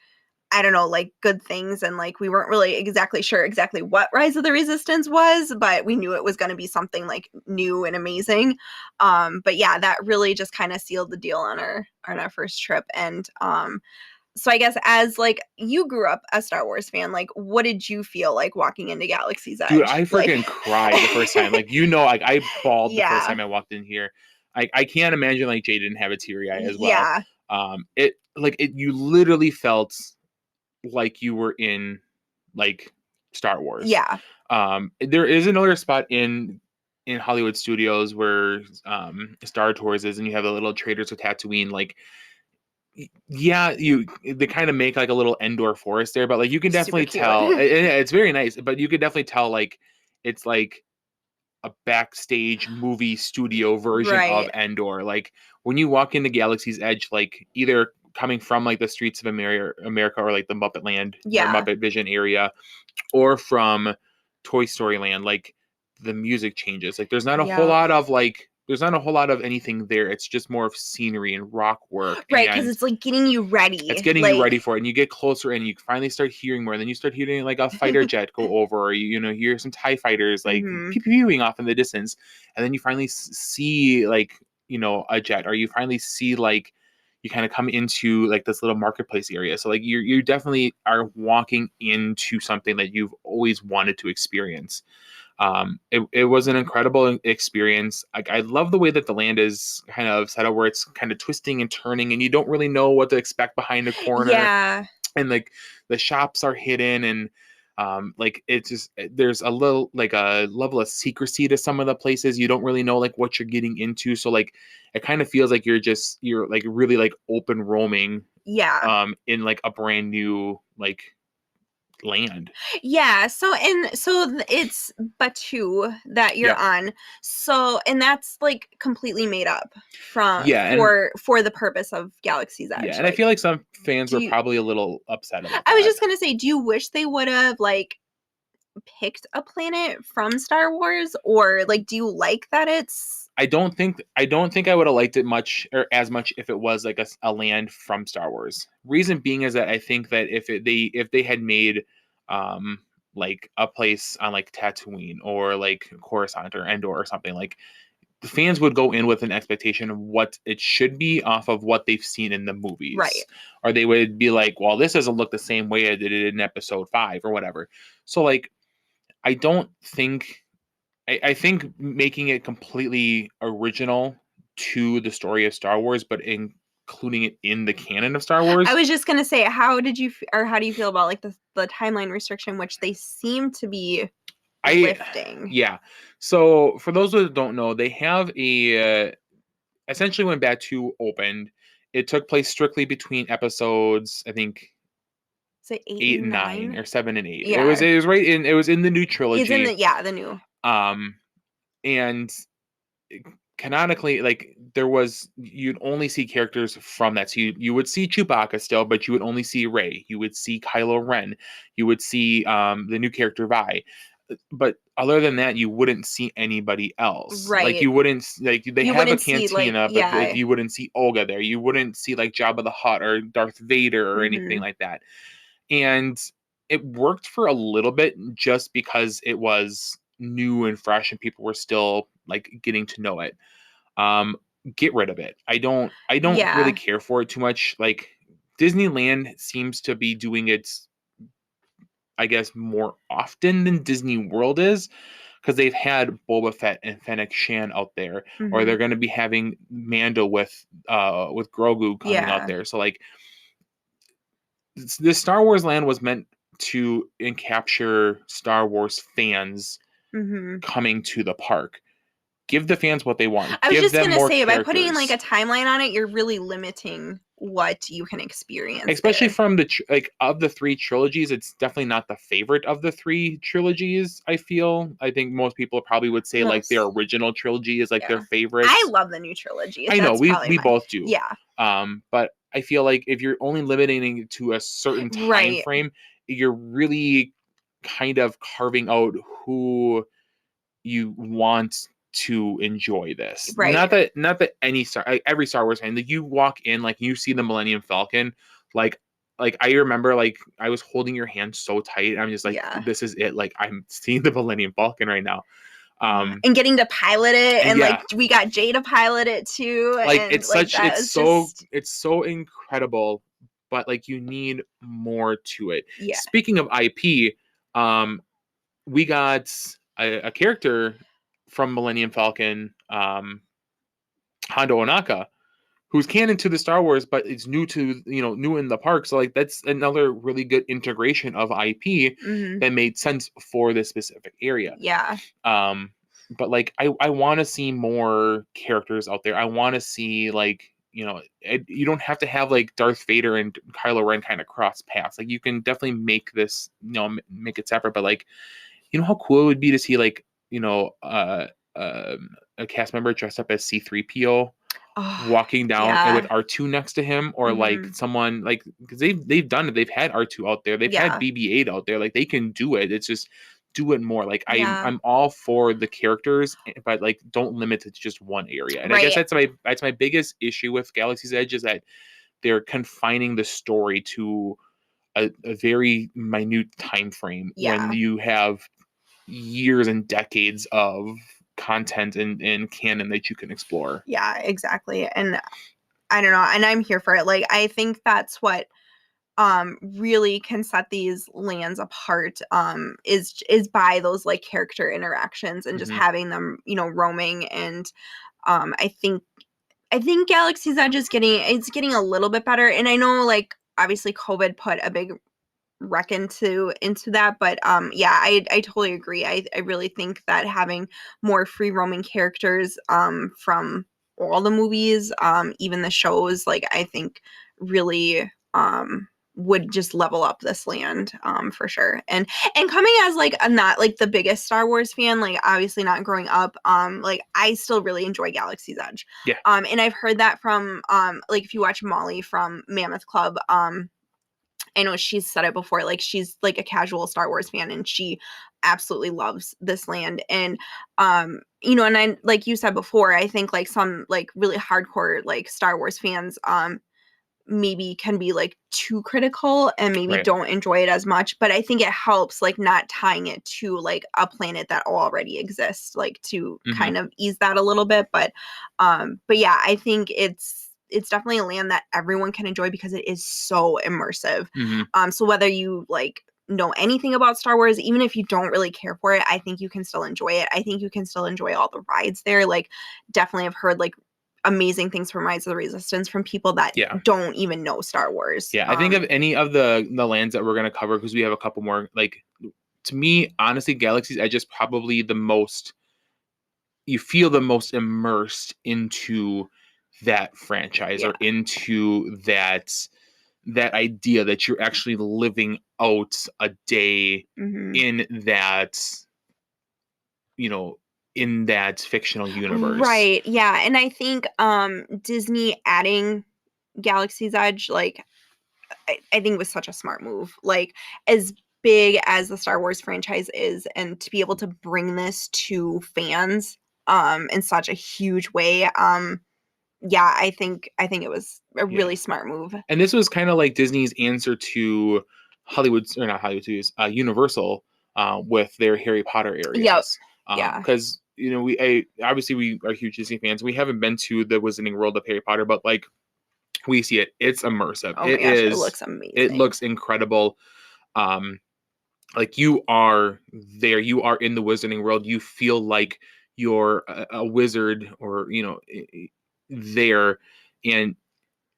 I don't know, like good things, and like we weren't really exactly sure what Rise of the Resistance was, but we knew it was going to be something like new and amazing. But yeah, that really just kind of sealed the deal on our first trip. And so I guess as like you grew up a Star Wars fan, like what did you feel like walking into Galaxy's Edge? Dude, I freaking cried the first time. Like like I bawled the first time I walked in here. I can't imagine like Jay didn't have a teary eye as well. Yeah. You literally felt like you were in like Star Wars. Yeah. There is another spot in Hollywood Studios where Star Tours is, and you have the little Traders of Tatooine. Like, yeah, they kind of make like a little Endor forest there, but like you can definitely tell it's very nice, but you could definitely tell like it's like a backstage movie studio version of Endor. Like when you walk into Galaxy's Edge, like either coming from like the streets of America or like the Muppet Land, or Muppet Vision area, or from Toy Story Land, like the music changes. Like there's not a whole lot of anything there. It's just more of scenery and rock work. Right, because it's like getting you ready. It's getting you ready for it. And you get closer and you finally start hearing more. And then you start hearing like a fighter jet go over, or you hear some TIE fighters like pew-pewing off in the distance. And then you finally see like, a jet, or you finally see like you kind of come into like this little marketplace area. So like you definitely are walking into something that you've always wanted to experience. It was an incredible experience. I love the way that the land is kind of set up, where it's kind of twisting and turning, and you don't really know what to expect behind a corner. Yeah. And like the shops are hidden, and Like it's just there's a little like a level of secrecy to some of the places. You don't really know like what you're getting into. So like it kind of feels like you're like really like open roaming Yeah. in like a brand new like land. Yeah, it's Batu that you're Yep. on. So and that's like completely made up from Yeah, and for the purpose of Galaxy's yeah, Edge. and I Like, feel like some fans do were you probably a little upset about I was that. just gonna say, do you wish they would have like picked a planet from Star Wars, or like do you like that it's I don't think I would have liked it much or as much if it was like a land from Star Wars. Reason being is that I think that if they had made um like a place on like Tatooine or like Coruscant or Endor or something, like the fans would go in with an expectation of what it should be off of what they've seen in the movies. right? Or they would be like, well, this doesn't look the same way as it did in episode 5 or whatever. So like I don't think I think making it completely original to the story of Star Wars, but including it in the canon of Star I Wars, was just gonna say, how do you feel about like the timeline restriction, which they seem to be I lifting? yeah. So for those that don't know, they have a essentially when Batu opened, it took place strictly between episodes, I think Is it eight eight and and nine nine? or 7 and 8. It was Yeah, it was right in it was in the new it's in trilogy. the new. Um and canonically, like there was you'd only see characters from that. So you would see Chewbacca still, but you would only see Rey. You would see Kylo Ren. You would see the new character Vi. But other than that, you wouldn't see anybody else. Like Right. you wouldn't like they You have a wouldn't see like cantina, but like, yeah. you wouldn't see Olga there. You wouldn't see like Jabba the Hutt or Darth Vader or anything Mhm. like that. And it worked for a little bit just because it was new and fresh and people were still like getting to know it. um get rid of it. I don't really Yeah. care for it too much. Like Disneyland seems to be doing it, I guess, more often than Disney World is, because they've had Boba Fett and Fennec Shan out there, or they're Mhm. going to be having Mando with Grogu coming out Yeah. there. So like this Star Wars land was meant to capture Star Wars fans Mhm. coming to the park. Give the fans what they want. I was Give just them gonna more say, by putting like characters. a timeline on it, you're really limiting what you can experience Especially there. from like of the three trilogies, it's definitely not the favorite of the three trilogies. I think most people probably would say like their Most, original trilogy is like their yeah. I favorites. love the new trilogy. I know That's probably we my both do. yeah. But I feel like if you're only limiting it to a certain time Right. frame, you're really kind of carving out who you want to enjoy this. Right. Not that every Star Wars fan, like you walk in, like you see the Millennium Falcon, like I remember like I was holding your hand so tight. I'm just like, Yeah. this is it. Like I'm seeing the Millennium Falcon right now. And getting to pilot it, And and yeah, like we got Jay to pilot it too, like and like that was just it's so incredible, but like you need more to it. yeah. Speaking of IP, um, we got a character from Millennium Falcon, Hondo Onaka, who's canon to the Star Wars, but it's new to new in the park. So like that's another really good integration of IP Mhm. that made sense for this specific area. Yeah. Um, but like I want to see more characters out there. I want to see like you don't have to have like Darth Vader and Kylo Ren kind of cross paths. Like you can definitely make this make it separate. But like how cool it would be to see like a cast member dressed up as C-3PO Oh, walking down and with yeah. R2 next to him, or like Mhm. someone like because they've done it. They've had R2 out there. They've had Yeah. BB-8 out there. Like they can do it. It's just do it more. Like Yeah. I'm all for the characters, but like don't limit it to just one area. And I guess Right. that's my biggest issue with Galaxy's Edge is that they're confining the story to a very minute time frame when Yeah. you have years and decades of content and canon that you can explore. Yeah, exactly. And I don't know, and I'm here for it. Like I think that's what really can set these lands apart is by those like character interactions and just Hmm. having them, roaming. And I think Galaxy's Edge is getting a little bit better. And I know like obviously COVID put a big reckon into that, but yeah, I totally agree. I really think that having more free roaming characters from all the movies, even the shows, like I think really would just level up this land for sure. And coming as like a not like the biggest Star Wars fan, like obviously not growing up, like I still really enjoy Galaxy's Edge. Yeah. And I've heard that from like if you watch Molly from Mammoth Club, I know she's said it before, like she's like a casual Star Wars fan and she absolutely loves this land. And you know, and I like you said before, I think like some like really hardcore like Star Wars fans maybe can be like too critical and maybe Right. don't enjoy it as much, but I think it helps like not tying it to like a planet that already exists, like to kind of ease that a little bit. But yeah, I think it's definitely a land that everyone can enjoy because it is so immersive. So whether you like know anything about Star Wars, even if you don't really care for it, I think you can still enjoy it. I think you can still enjoy all the rides there. Like definitely have heard like amazing things from Rise of the Resistance from people that don't even know Star Wars. Yeah, I think of any of the lands that we're going to cover, because we have a couple more, like, to me, honestly, Galaxy's Edge is probably the most, you feel the most immersed into that franchise or into that idea that you're actually living out a day in that, you know, in that fictional universe. Right. Yeah. And I think Disney adding Galaxy's Edge, like I think was such a smart move. Like as big as the Star Wars franchise is, and to be able to bring this to fans in such a huge way, yeah, I think it was a really smart move. And this was kind of like Disney's answer to Hollywood's, or not Hollywood Studios, Universal, with their Harry Potter areas. Because you know, obviously we are huge Disney fans. We haven't been to the Wizarding World of Harry Potter, but like we see it, it's immersive. Oh my gosh, it looks amazing. It looks incredible. Like you are there, you are in the Wizarding World. You feel like you're a wizard, or you know, there. And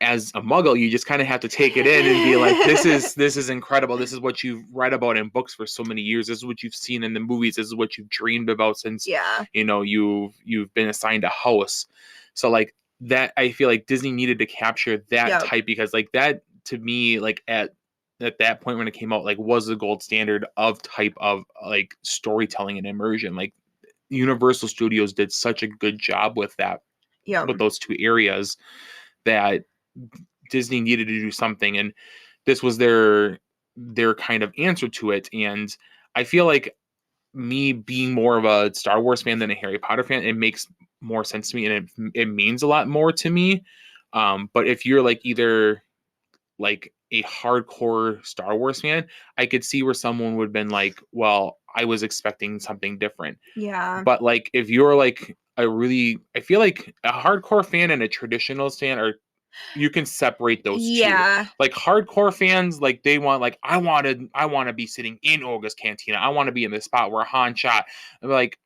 as a muggle, you just kind of have to take it in and be like, this is incredible. This is what you've read about in books for so many years. This is what you've seen in the movies. This is what you've dreamed about since you know, you've been assigned a house. So like that, I feel like Disney needed to capture that type, because like that, to me, like at that point when it came out, like was the gold standard of type of like storytelling and immersion. Like Universal Studios did such a good job with that, with those two areas, that Disney needed to do something, and this was their kind of answer to it. And I feel like, me being more of a Star Wars fan than a Harry Potter fan, it makes more sense to me, and it means a lot more to me. But if you're like either like a hardcore Star Wars fan, I could see where someone would have been like, well, I was expecting something different. But like if you're like I feel like a hardcore fan and a traditional fan are, you can separate those two. Like hardcore fans, like they want, like I want to be sitting in Olga's Cantina. I want to be in the spot where Han shot. I'm like,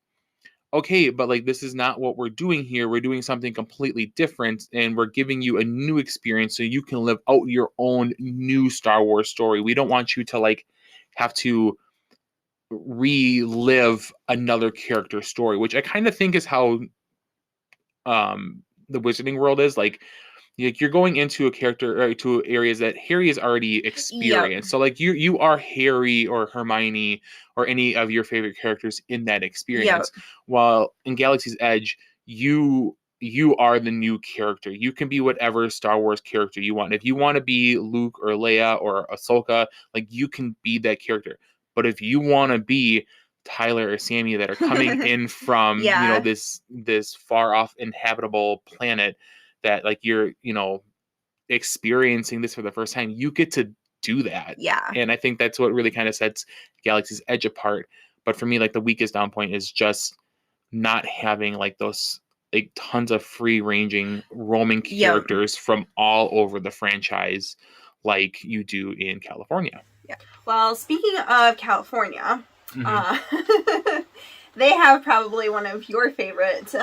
okay, but like this is not what we're doing here. We're doing something completely different, and we're giving you a new experience so you can live out your own new Star Wars story. We don't want you to like have to relive another character story, which I kind of think is how the Wizarding World is. Like you're going into a character, or to areas that Harry has already experienced. So like you are Harry or Hermione or any of your favorite characters in that experience. While in Galaxy's Edge, you are the new character. You can be whatever Star Wars character you want. If you want to be Luke or Leia or Ahsoka, like you can be that character. But if you want to be Tyler or Sammy that are coming in from you know, this far off inhabitable planet, that like you're, you know, experiencing this for the first time, you get to do that. And I think that's what really kind of sets Galaxy's Edge apart. But for me, like the weakest down point is just not having like those like tons of free ranging roaming characters from all over the franchise like you do in California. Well, speaking of California, they have probably one of your favorite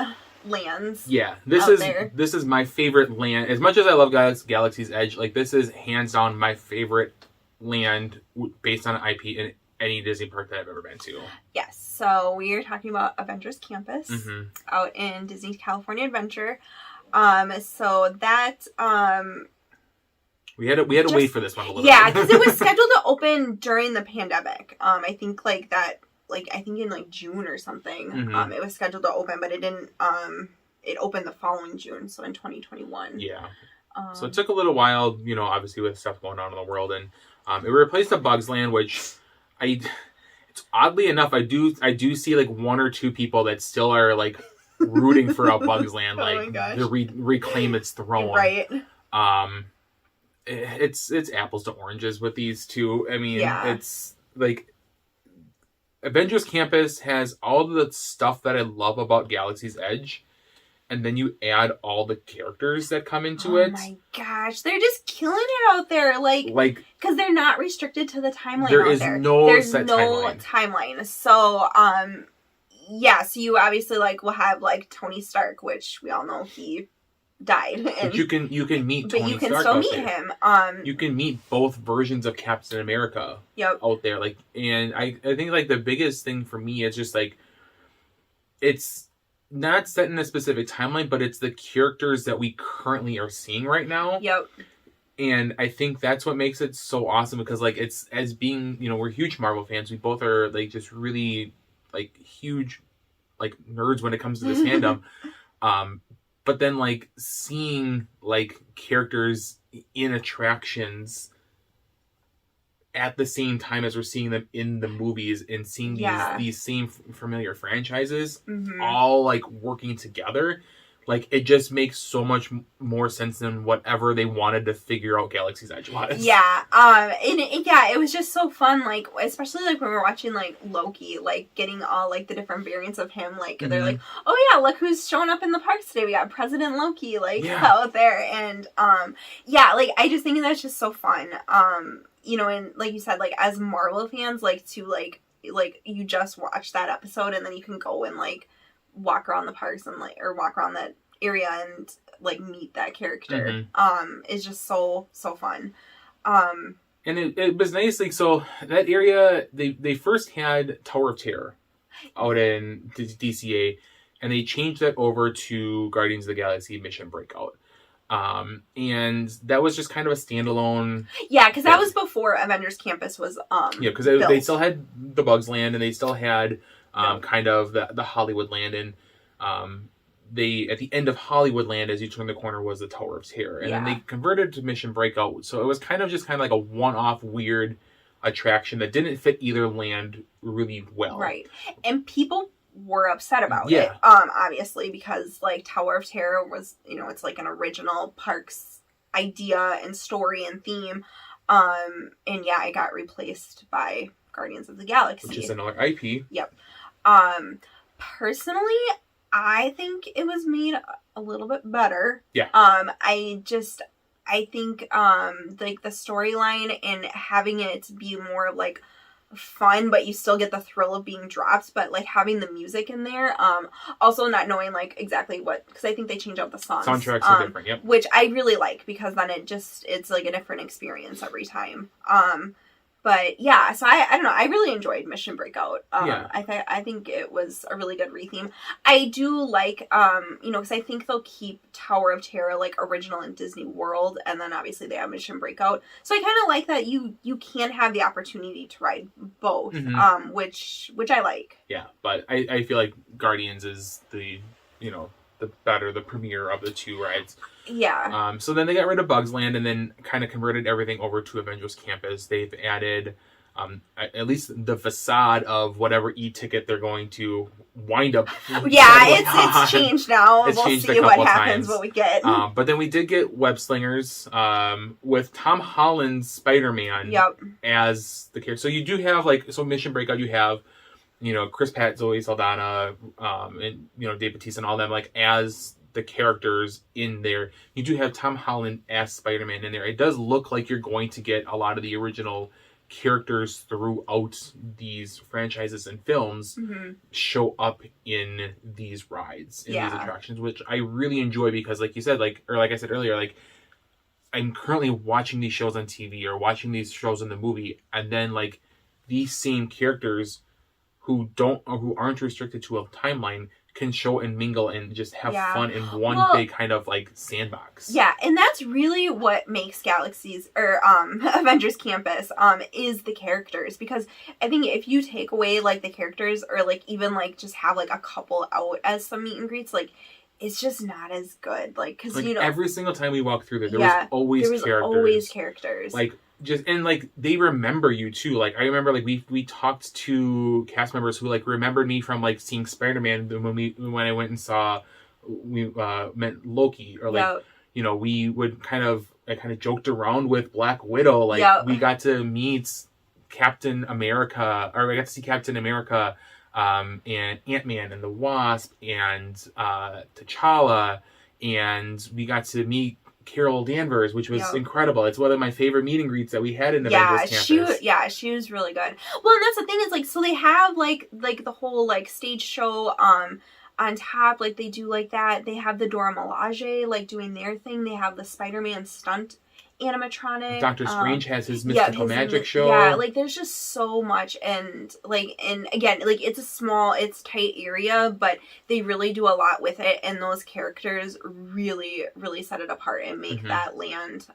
lands. This is my favorite land. As much as I love Galaxy's Edge, like this is hands down my favorite land based on an IP in any Disney park that I've ever been to. Yes. So we are talking about Avengers Campus Mm-hmm. out in Disney California Adventure. So that we had to wait for this one a little bit. bit. Because it was scheduled to open during the pandemic. I think I think in like June or something. Mm-hmm. It was scheduled to open, but it didn't. It opened the following June, so in 2021. Yeah. So it took a little while, obviously with stuff going on in the world, and it replaced the Bugs Land, which it's oddly enough, I do see like one or two people that still are like rooting for a Bugs Land, like to reclaim its throne. Right. It's apples to oranges with these two. I mean, it's like Avengers Campus has all the stuff that I love about Galaxy's Edge. And then you add all the characters that come into it. Oh my gosh, they're just killing it out there, like because they're not restricted to the timeline. There's no timeline. So, so you obviously will have Tony Stark, which we all know he died. But you can meet Tony Stark. But you can still meet him. You can meet both versions of Captain America. Out there, and I think the biggest thing for me is just it's not set in a specific timeline, but it's the characters that we currently are seeing right now. And I think that's what makes it so awesome, because it's, as being, we're huge Marvel fans. We both are just really huge nerds when it comes to this fandom. But then seeing characters in attractions at the same time as we're seeing them in the movies, and seeing these same familiar franchises all working together, it just makes so much more sense than whatever they wanted to figure out Galaxy's Edge was. It was just so fun, especially when we were watching Loki, getting all the different variants of him, they're oh yeah, look who's showing up in the parks today, we got President Loki out there, and I just think that's just so fun. And like you said, as Marvel fans, to you just watch that episode and then you can go and walk around the parks and or walk around that area and meet that character. Is just so fun. And it was nice, so that area, they first had Tower of Terror out in DCA, and they changed that over to Guardians of the Galaxy Mission Breakout. And that was just kind of a standalone. Yeah, because that was before Avengers Campus was because they still had the Bugs Land, and they still had kind of the Hollywood Land, and they, at the end of Hollywood Land, as you turn the corner, was the Tower of Terror, and then they converted to Mission Breakout. So it was kind of like a one-off weird attraction that didn't fit either land really well. Right, and people were upset about it, obviously, because Tower of Terror was, it's an original parks idea and story and theme, and it got replaced by Guardians of the Galaxy, which is another IP. Personally, I think it was made a little bit better. I think the storyline and having it be more fun, but you still get the thrill of being dropped, but having the music in there, also not knowing exactly what, because I think they change out the songs. Soundtracks are different, which I really like, because then it's a different experience every time. But yeah, so I don't know, I really enjoyed Mission Breakout. I think it was a really good retheme. I do because I think they'll keep Tower of Terror original in Disney World, and then obviously they have Mission Breakout. So I kind of like that you can have the opportunity to ride both, which I like. Yeah, but I feel like Guardians is the the premier of the two rides. So then they got rid of Bugs Land, and then kind of converted everything over to Avengers Campus. They've added at least the facade of whatever e-ticket they're going to wind up. It's changed now. We'll see what happens, what we get. But then we did get Web Slingers with Tom Holland's Spider-Man as the character. So you do have Mission Breakout, you have Chris Pratt, Zoe Saldana, and Dave Bautista and all them as the characters in there. You do have Tom Holland as Spider-Man in there. It does look like you're going to get a lot of the original characters throughout these franchises and films show up in these rides, in these attractions, which I really enjoy, because like you said, or like I said earlier, I'm currently watching these shows on TV or watching these shows in the movie, and then like these same characters who aren't restricted to a timeline can show and mingle and just have fun in one big kind of like sandbox. Yeah, and that's really what makes Galaxies or Avengers Campus is the characters, because I think if you take away like the characters or like even like just have like a couple out as some meet and greets, like it's just not as good. Like because like, you know every single time we walk through there was always characters. Like just and like they remember you too. Like I remember like we talked to cast members who like remembered me from like seeing Spider-Man when I went and saw met Loki, or like you know we would kind of joked around with Black Widow. Like we got to meet Captain America, or I got to see Captain America and Ant-Man and the Wasp and T'Challa, and we got to meet Carol Danvers, which was incredible. It's one of my favorite meet and greets that we had in Avengers Campus. She was really good. Well, and that's the thing is like, so they have like the whole like stage show on top, like they do like that. They have the Dora Milaje like doing their thing. They have the Spider-Man stunt animatronic. Doctor Strange has his mystical magic show. Yeah, like there's just so much, and again, like it's tight area, but they really do a lot with it, and those characters really, really set it apart and make that land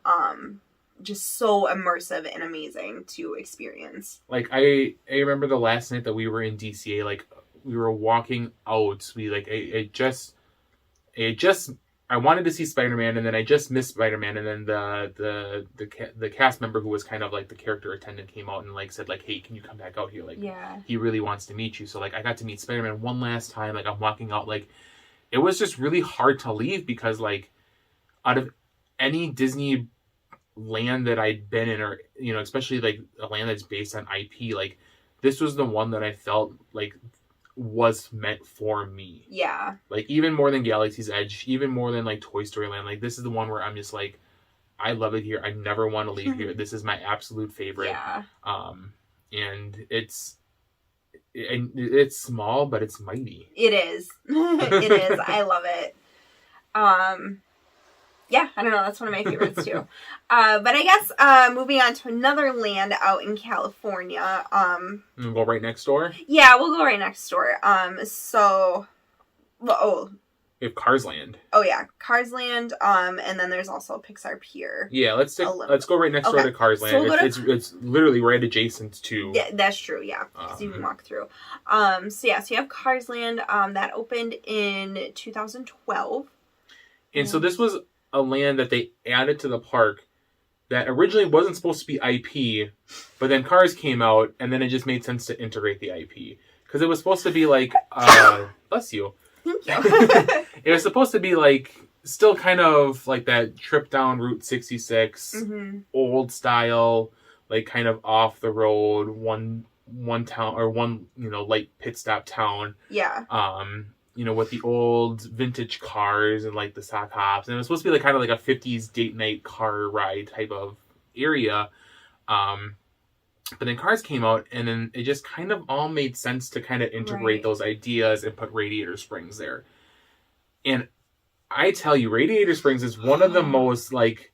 just so immersive and amazing to experience. Like I remember the last night that we were in DCA, like we were walking out, we like it just I wanted to see Spider-Man, and then I just missed Spider-Man, and then the cast member who was kind of like the character attendant came out and like said like, hey, can you come back out here? Like, he really wants to meet you. So like I got to meet Spider-Man one last time. Like I'm walking out, like it was just really hard to leave, because like out of any Disney land that I'd been in, or you know, especially like a land that's based on IP, like this was the one that I felt like was meant for me. Yeah. Like even more than Galaxy's Edge, even more than like Toy Story Land, like this is the one where I'm just like, I love it here. I never want to leave here. This is my absolute favorite. Yeah. And it's small, but it's mighty. It is. It is. I love it. Yeah, I don't know. That's one of my favorites too. But I guess moving on to another land out in California. We'll go right next door? Yeah, we'll go right next door. We have Cars Land. Oh yeah, Cars Land. And then there's also Pixar Pier. Yeah, let's go right next door to Cars Land. So it's literally right adjacent to. Yeah, that's true. Yeah, because you can walk through. So you have Cars Land. That opened in 2012. And so this was a land that they added to the park that originally wasn't supposed to be IP, but then Cars came out, and then it just made sense to integrate the IP. Because it was supposed to be like, bless you. Thank you. It was supposed to be like, still kind of like that trip down Route 66, old style, like kind of off the road, one town, or one, you know, light pit stop town. Yeah. You know, with the old vintage cars and like the sock hops, and it was supposed to be like kind of like a 50s date night car ride type of area. But then Cars came out, and then it just kind of all made sense to kind of integrate those ideas and put Radiator Springs there. And I tell you, Radiator Springs is one of the most like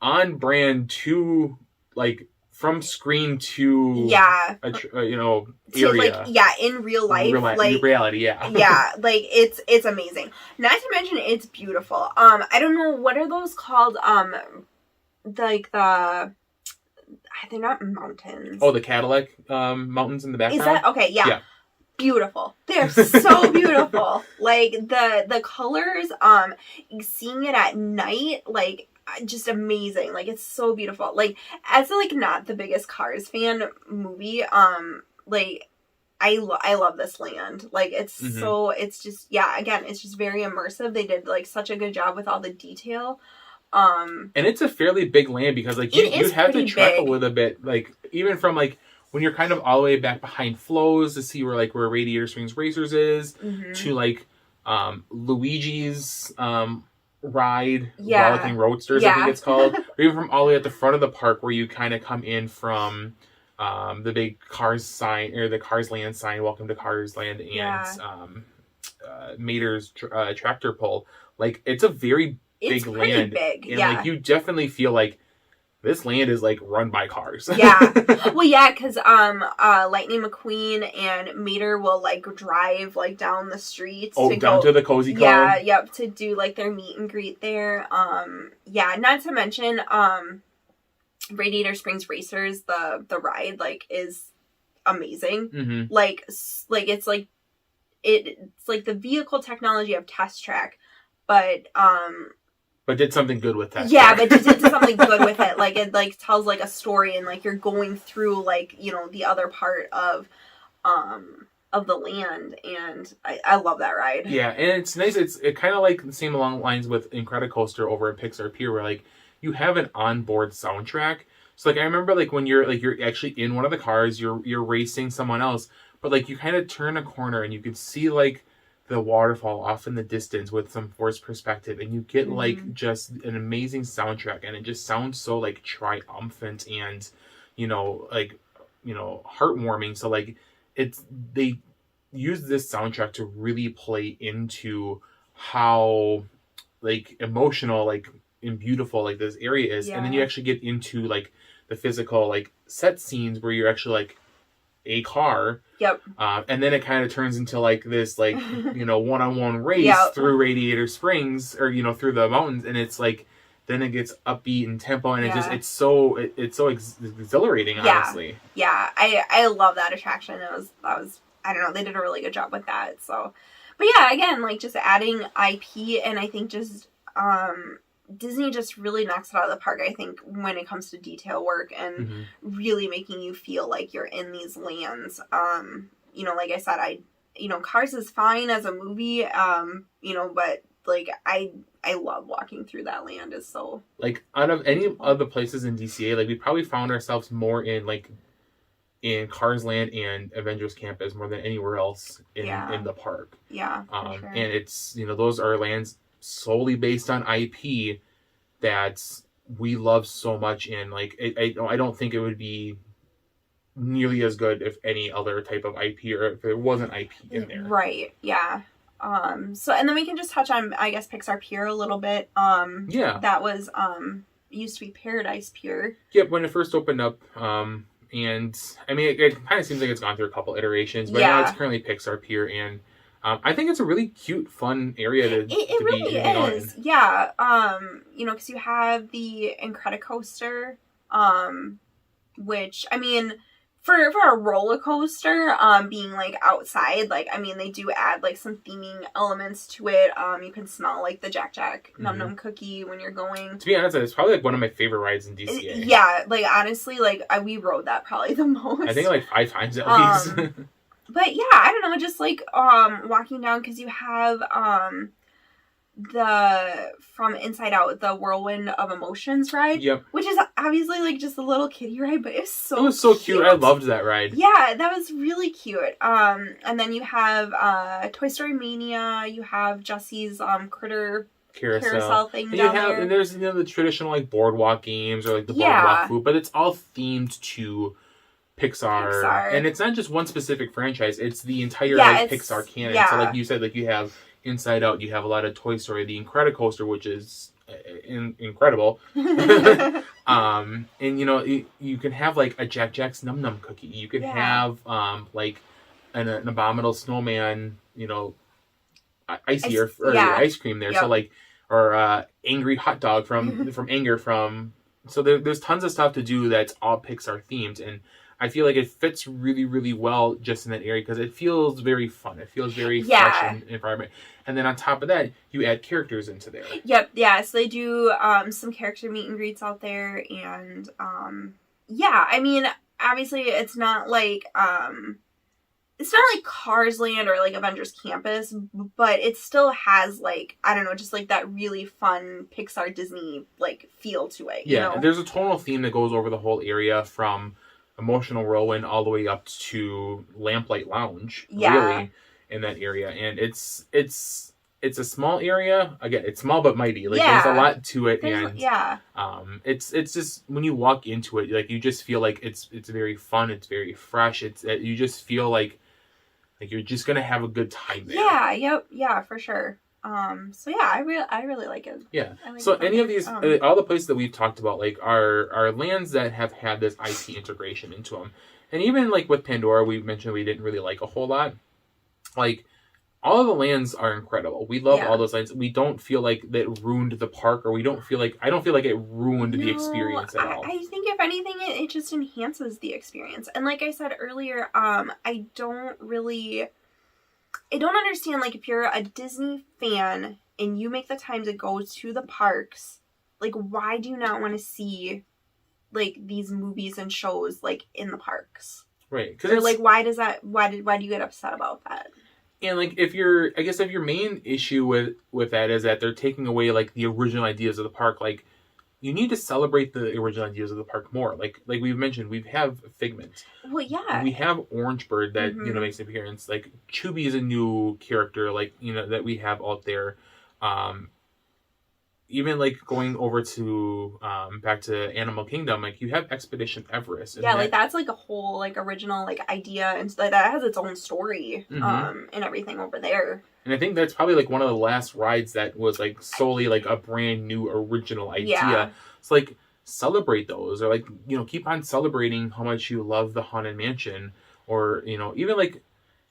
on brand to like from screen to you know, area. Like, in real life, like reality, yeah. Yeah, like it's amazing. Not to mention it's beautiful. I don't know, what are those called? Like they're not mountains. Oh, the Cadillac mountains in the background? Is that okay? Yeah. Beautiful. They're so beautiful. Like the colors, seeing it at night, like just amazing. Like it's so beautiful. Like as like not the biggest Cars fan movie, like I love this land. Like it's so, it's just, again, it's just very immersive. They did like such a good job with all the detail. And it's a fairly big land, because like you have to trek a little bit, like even from like when you're kind of all the way back behind Flows to see where Radiator Springs Racers is, to like Luigi's ride, Rollicking Roadsters, I think it's called, or even from all the way at the front of the park where you kind of come in from the big Cars sign, or the Cars Land sign, welcome to Cars Land, and Mater's tractor pull. Like it's a very It's big pretty land. big, And yeah. like you definitely feel like this land is like run by cars. Yeah. Well, yeah, because Lightning McQueen and Mater will like drive like down the streets to down to the Cozy Cone. Yeah, yep, to do like their meet and greet there. Yeah, not to mention Radiator Springs Racers, the ride like is amazing. Mm-hmm. Like it's like it's like the vehicle technology of Test Track, but did something good with that. Yeah, but did something good with it. Like it like tells like a story, and like you're going through like, you know, the other part of the land, and I love that ride. Yeah, and it's nice. It kind of like the same along lines with Incredicoaster over at Pixar Pier, where like you have an onboard soundtrack. So like I remember like when you're actually in one of the cars, you're racing someone else, but like you kind of turn a corner and you can see like the waterfall off in the distance with some forced perspective, and you get like just an amazing soundtrack, and it just sounds so like triumphant and like heartwarming. So like they use this soundtrack to really play into how like emotional like and beautiful like this area is. And then you actually get into like the physical like set scenes where you're actually like a car. Yep. And then it kind of turns into like this like one-on-one race through Radiator Springs, or through the mountains, and it's like then it gets upbeat and tempo, and it's so exhilarating, honestly. Yeah, I love that attraction. That was I don't know, they did a really good job with that. So, but yeah, again, like just adding IP, and I think just Disney just really knocks it out of the park, I think, when it comes to detail work and really making you feel like you're in these lands. Like I said, Cars is fine as a movie, but like I love walking through that land. Is so like out of any of the places in DCA, like we probably found ourselves more in Cars Land and Avengers Campus more than anywhere else in the park. Yeah, for sure. And it's those are lands solely based on IP that we love so much, and like I don't think it would be nearly as good if any other type of IP, or if there wasn't IP in there. Right. Yeah. So, and then we can just touch on, I guess, Pixar Pier a little bit. That was used to be Paradise Pier. Yep, when it first opened up. And I mean, it kind of seems like it's gone through a couple iterations, but now it's currently Pixar Pier, and I think it's a really cute, fun area to it really is. Yeah. Because you have the Incredicoaster, which, I mean, for a roller coaster, being like outside, like, I mean, they do add like some theming elements to it. You can smell like the Jack Num Num cookie when you're going. To be honest, it's probably like one of my favorite rides in DCA. Yeah, like honestly, like we rode that probably the most. I think like 5 times at least. But yeah, I don't know, just like walking down, because you have the From Inside Out, the Whirlwind of Emotions ride. Yep. Which is obviously like just a little kiddie ride, but it's so It was so cute. I loved that ride. Yeah, that was really cute. And then you have Toy Story Mania, you have Jesse's Critter carousel thing down there. And there's the traditional like boardwalk games, or like the boardwalk food, but it's all themed to Pixar. And it's not just one specific franchise, it's the entire Pixar canon. So like you said, like you have Inside Out, you have a lot of Toy Story, the Incredicoaster, which is incredible. And you can have like a Jack's Num Num cookie. You could have like an Abominable Snowman, icy or ice cream there. Yep. So like, or Angry Hot Dog from Anger from. So there's tons of stuff to do that's all Pixar themed, and I feel like it fits really, really well just in that area, because it feels very fun. It feels very fresh and environment. And then on top of that, you add characters into there. Yep, yeah. So they do some character meet and greets out there, and I mean, obviously it's not like Cars Land or like Avengers Campus, but it still has like, I don't know, just like that really fun Pixar Disney like feel to it. Yeah, there's a tonal theme that goes over the whole area from Emotional Whirlwind all the way up to Lamplight Lounge, really, in that area. And it's a small area. Again, it's small but mighty. Like there's a lot to it, it's just when you walk into it, like you just feel like it's very fun. It's very fresh. You just feel like you're just gonna have a good time there. Yeah, for sure. So yeah, I really like it. Yeah. Like So it any of these, all the places that we've talked about, like, are lands that have had this IP integration into them, and even like with Pandora, we mentioned we didn't really like a whole lot. Like, all of the lands are incredible. We love all those lands. We don't feel like that ruined the park, or we don't feel like, I don't feel like it ruined the experience at all. I think if anything, it just enhances the experience. And like I said earlier, I don't understand, like, if you're a Disney fan and you make the time to go to the parks, like, why do you not want to see, like, these movies and shows, like, in the parks? Right. Or, like, why do you get upset about that? And, like, if your main issue with that is that they're taking away, like, the original ideas of the park, like, you need to celebrate the original ideas of the park more. Like we've mentioned, we have Figment. Well, yeah. We have Orange Bird that, makes an appearance. Like, Chubby is a new character, like, that we have out there. Even, like, going over to back to Animal Kingdom, like, you have Expedition Everest. And like, that's like a whole, like, original, like, idea, and that has its own story and everything over there. And I think that's probably, like, one of the last rides that was, like, solely, like, a brand new original idea. Yeah. So, like, celebrate those, or, like, keep on celebrating how much you love the Haunted Mansion, or, even, like,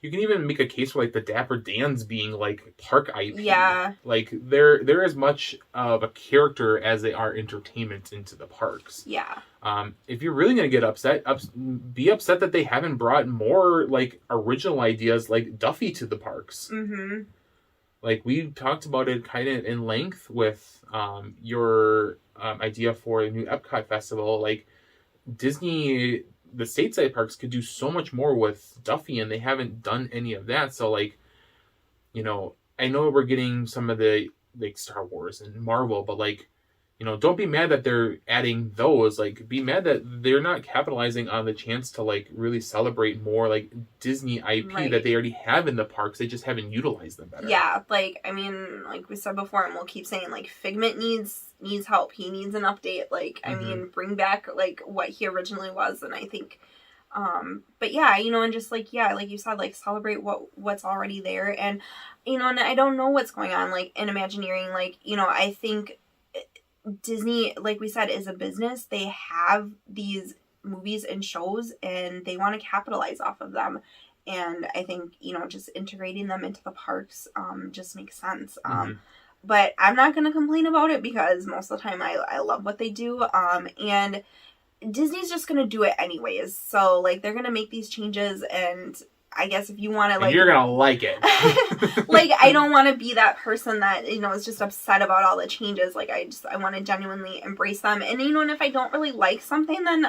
you can even make a case for, like, the Dapper Dans being, like, park IP. Yeah. Like, they're as much of a character as they are entertainment into the parks. Yeah. If you're really going to get upset, be upset that they haven't brought more, like, original ideas like Duffy to the parks. Mm-hmm. Like, we talked about it kind of in length with your idea for a new Epcot festival. Like, Disney, the stateside parks could do so much more with Duffy, and they haven't done any of that. So, like, I know we're getting some of the, like, Star Wars and Marvel, but, like, don't be mad that they're adding those. Like, be mad that they're not capitalizing on the chance to, like, really celebrate more, like, Disney IP that they already have in the parks. They just haven't utilized them better. Yeah, like, I mean, like we said before, and we'll keep saying, like, Figment needs help. He needs an update. Like, I mean, bring back, like, what he originally was. And I think, but yeah, and just, like, yeah, like you said, like, celebrate what's already there. And, and I don't know what's going on, like, in Imagineering. Like, I think Disney, like we said, is a business. They have these movies and shows, and they want to capitalize off of them. And I think, just integrating them into the parks just makes sense. But I'm not going to complain about it, because most of the time I love what they do. And Disney's just going to do it anyways. So, like, they're going to make these changes, and I guess if you want to, like... And you're going to like it. Like, I don't want to be that person that, is just upset about all the changes. Like, I want to genuinely embrace them. And, and if I don't really like something, then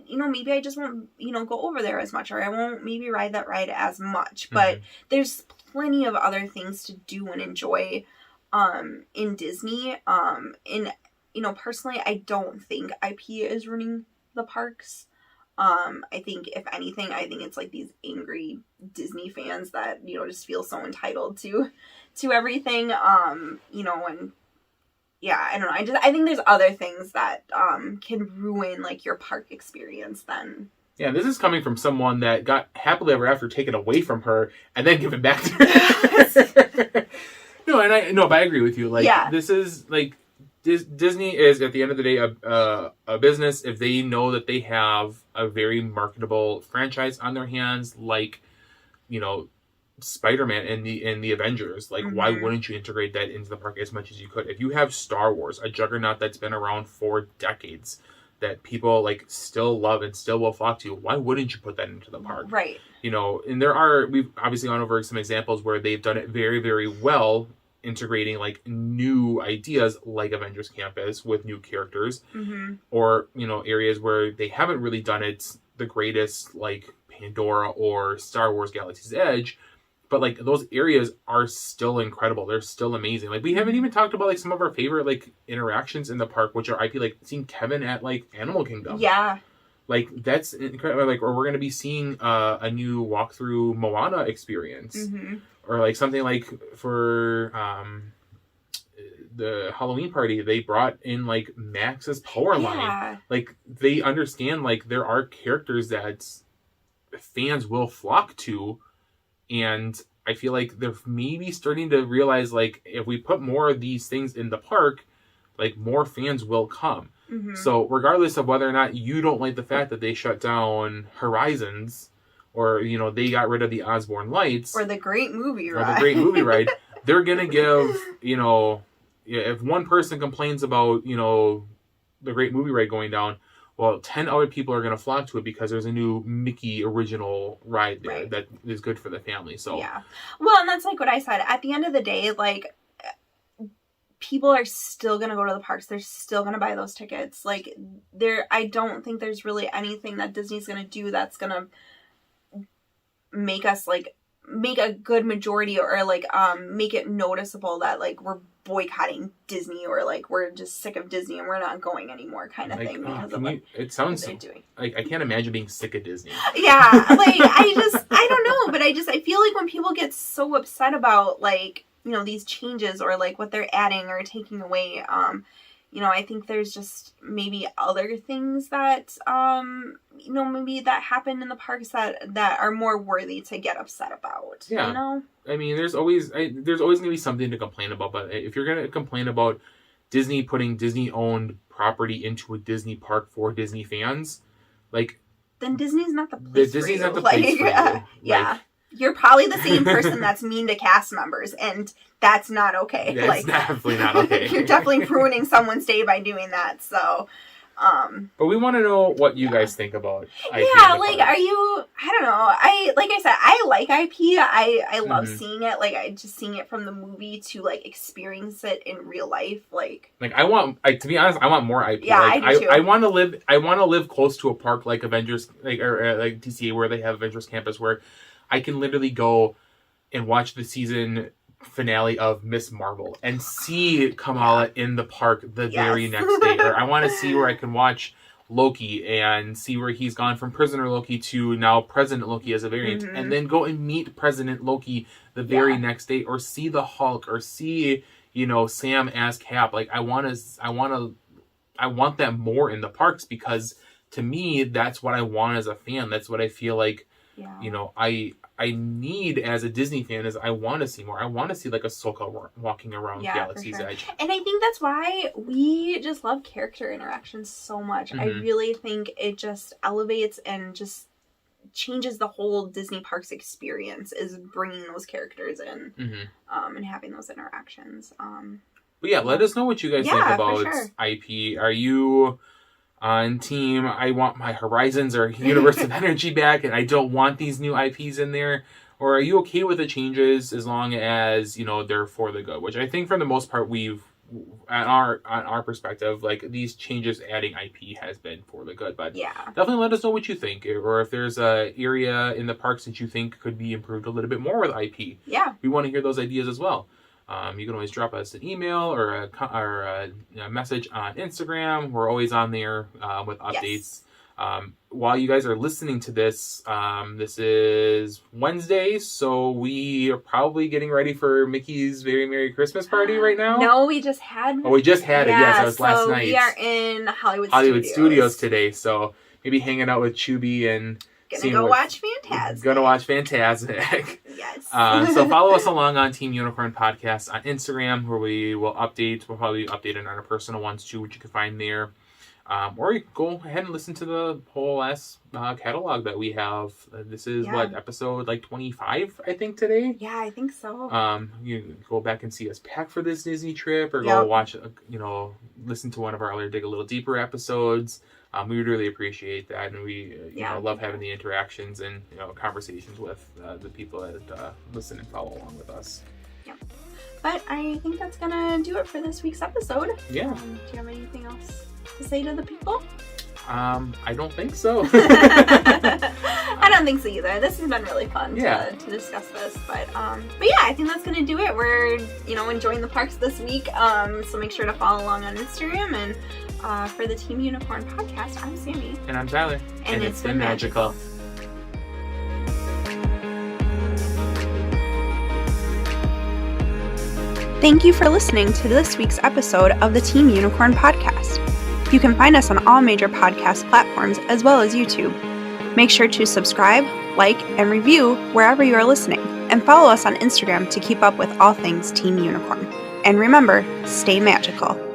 maybe I just won't, go over there as much, or I won't maybe ride that ride as much. But there's plenty of other things to do and enjoy in Disney. And, personally, I don't think IP is ruining the parks. I think, if anything, it's like these angry Disney fans that, just feel so entitled to everything. And yeah, I don't know. I think there's other things that, can ruin, like, your park experience then. Yeah, this is coming from someone that got happily ever after taken away from her and then given back to her. But I agree with you. Like, this is, like, Disney is, at the end of the day, a business. If they know that they have a very marketable franchise on their hands, like, Spider-Man and the Avengers, like, why wouldn't you integrate that into the park as much as you could? If you have Star Wars, a juggernaut that's been around for decades, that people, like, still love and still will flock to, why wouldn't you put that into the park? Right. And we've obviously gone over some examples where they've done it very, very well, integrating, like, new ideas like Avengers Campus with new characters, or, areas where they haven't really done it the greatest, like Pandora or Star Wars Galaxy's Edge, but, like, those areas are still incredible. They're still amazing. Like, we haven't even talked about, like, some of our favorite, like, interactions in the park, which are IP, like seeing Kevin at, like, Animal Kingdom. Yeah. Like, that's incredible. Like, or we're going to be seeing a new walkthrough Moana experience. Or, like, something like for the Halloween party, they brought in, like, Max's power line. Like, they understand, like, there are characters that fans will flock to, and I feel like they're maybe starting to realize, like, if we put more of these things in the park, like, more fans will come. Mm-hmm. So regardless of whether or not you don't like the fact that they shut down Horizons, or, you know, they got rid of the Osborne Lights, or the Great Movie Ride, they're gonna give, you know, if one person complains about, you know, the Great Movie Ride going down, well, 10 other people are going to flock to it because there's a new Mickey original ride there that is good for the family. So yeah. Well, and that's like what I said. At the end of the day, like, people are still going to go to the parks. They're still going to buy those tickets. Like, I don't think there's really anything that Disney's going to do that's going to make us, like, make a good majority, or like make it noticeable that, like, we're boycotting Disney, or like we're just sick of Disney and we're not going anymore, kind of, like, thing, because of what it sounds they're doing. Like, I can't imagine being sick of Disney. Yeah, like, I don't know, but I feel like when people get so upset about, like, you know, these changes, or like what they're adding or taking away, you know, I think there's just maybe other things that, you know, maybe that happen in the parks that are more worthy to get upset about. Yeah. You know? I mean, there's always going to be something to complain about, but if you're going to complain about Disney putting Disney-owned property into a Disney park for Disney fans, like, then Disney's not the place for you. Disney's not the place for you. Yeah. Like, you're probably the same person that's mean to cast members, and that's not okay. That's like, definitely not okay. You're definitely ruining someone's day by doing that, so... but we want to know what you guys think about IP. Yeah, like, are you... I don't know. Like I said, I like IP. I love seeing it. Like, I just seeing it from the movie to, like, experience it in real life. Like, to be honest, I want more IP. Yeah, like, I do too. I want to live close to a park like Avengers, or like DCA, where they have Avengers Campus, where I can literally go and watch the season finale of Miss Marvel and see Kamala in the park the very next day. Or I want to see where I can watch Loki and see where he's gone from prisoner Loki to now President Loki as a variant, and then go and meet President Loki the very next day, or see the Hulk, or see, you know, Sam as Cap. Like, I want that more in the parks, because to me, that's what I want as a fan. That's what I feel like, you know, I need as a Disney fan, is I want to see more. I want to see, like, Ahsoka walking around Galaxy's Edge. And I think that's why we just love character interactions so much. I really think it just elevates and just changes the whole Disney parks experience, is bringing those characters in and having those interactions. But yeah, let us know what you guys think about IP. Are you on team, I want my Horizons or Universe of Energy back, and I don't want these new IPs in there? Or are you okay with the changes as long as, you know, they're for the good? Which I think, for the most part, on our perspective, like, these changes adding IP has been for the good. But definitely let us know what you think, or if there's a area in the parks that you think could be improved a little bit more with IP. Yeah, we want to hear those ideas as well. You can always drop us an email or a message on Instagram. We're always on there with updates. While you guys are listening to this, this is Wednesday, so we are probably getting ready for Mickey's Very Merry Christmas Party right now. No, we just had. Oh, we just had it. Yes, that was last night. We are in Hollywood Studios today, so maybe hanging out with Chubby and watch Fantastic. Gonna watch Fantastic. Yes. So follow us along on Team Unicorn Podcast on Instagram, where we will update. We'll probably update on our personal ones too, which you can find there. Or you can go ahead and listen to the whole last catalog that we have. This is episode like 25, I think, today. Yeah, I think so. You can go back and see us pack for this Disney trip, or go watch, listen to one of our other Dig a Little Deeper episodes. We would really appreciate that, and we love having the interactions and conversations with the people that listen and follow along with us. Yeah. But I think that's gonna do it for this week's episode. Yeah. Do you have anything else to say to the people? I don't think so. I don't think so either. This has been really fun to discuss this, but yeah, I think that's gonna do it. We're enjoying the parks this week, so make sure to follow along on Instagram. And for the Team Unicorn Podcast, I'm Sammy, and I'm Tyler, and it's been magical. Thank you for listening to this week's episode of the Team Unicorn Podcast. You can find us on all major podcast platforms as well as YouTube. Make sure to subscribe, like, and review wherever you are listening. and follow us on Instagram to keep up with all things Team Unicorn. And remember, stay magical.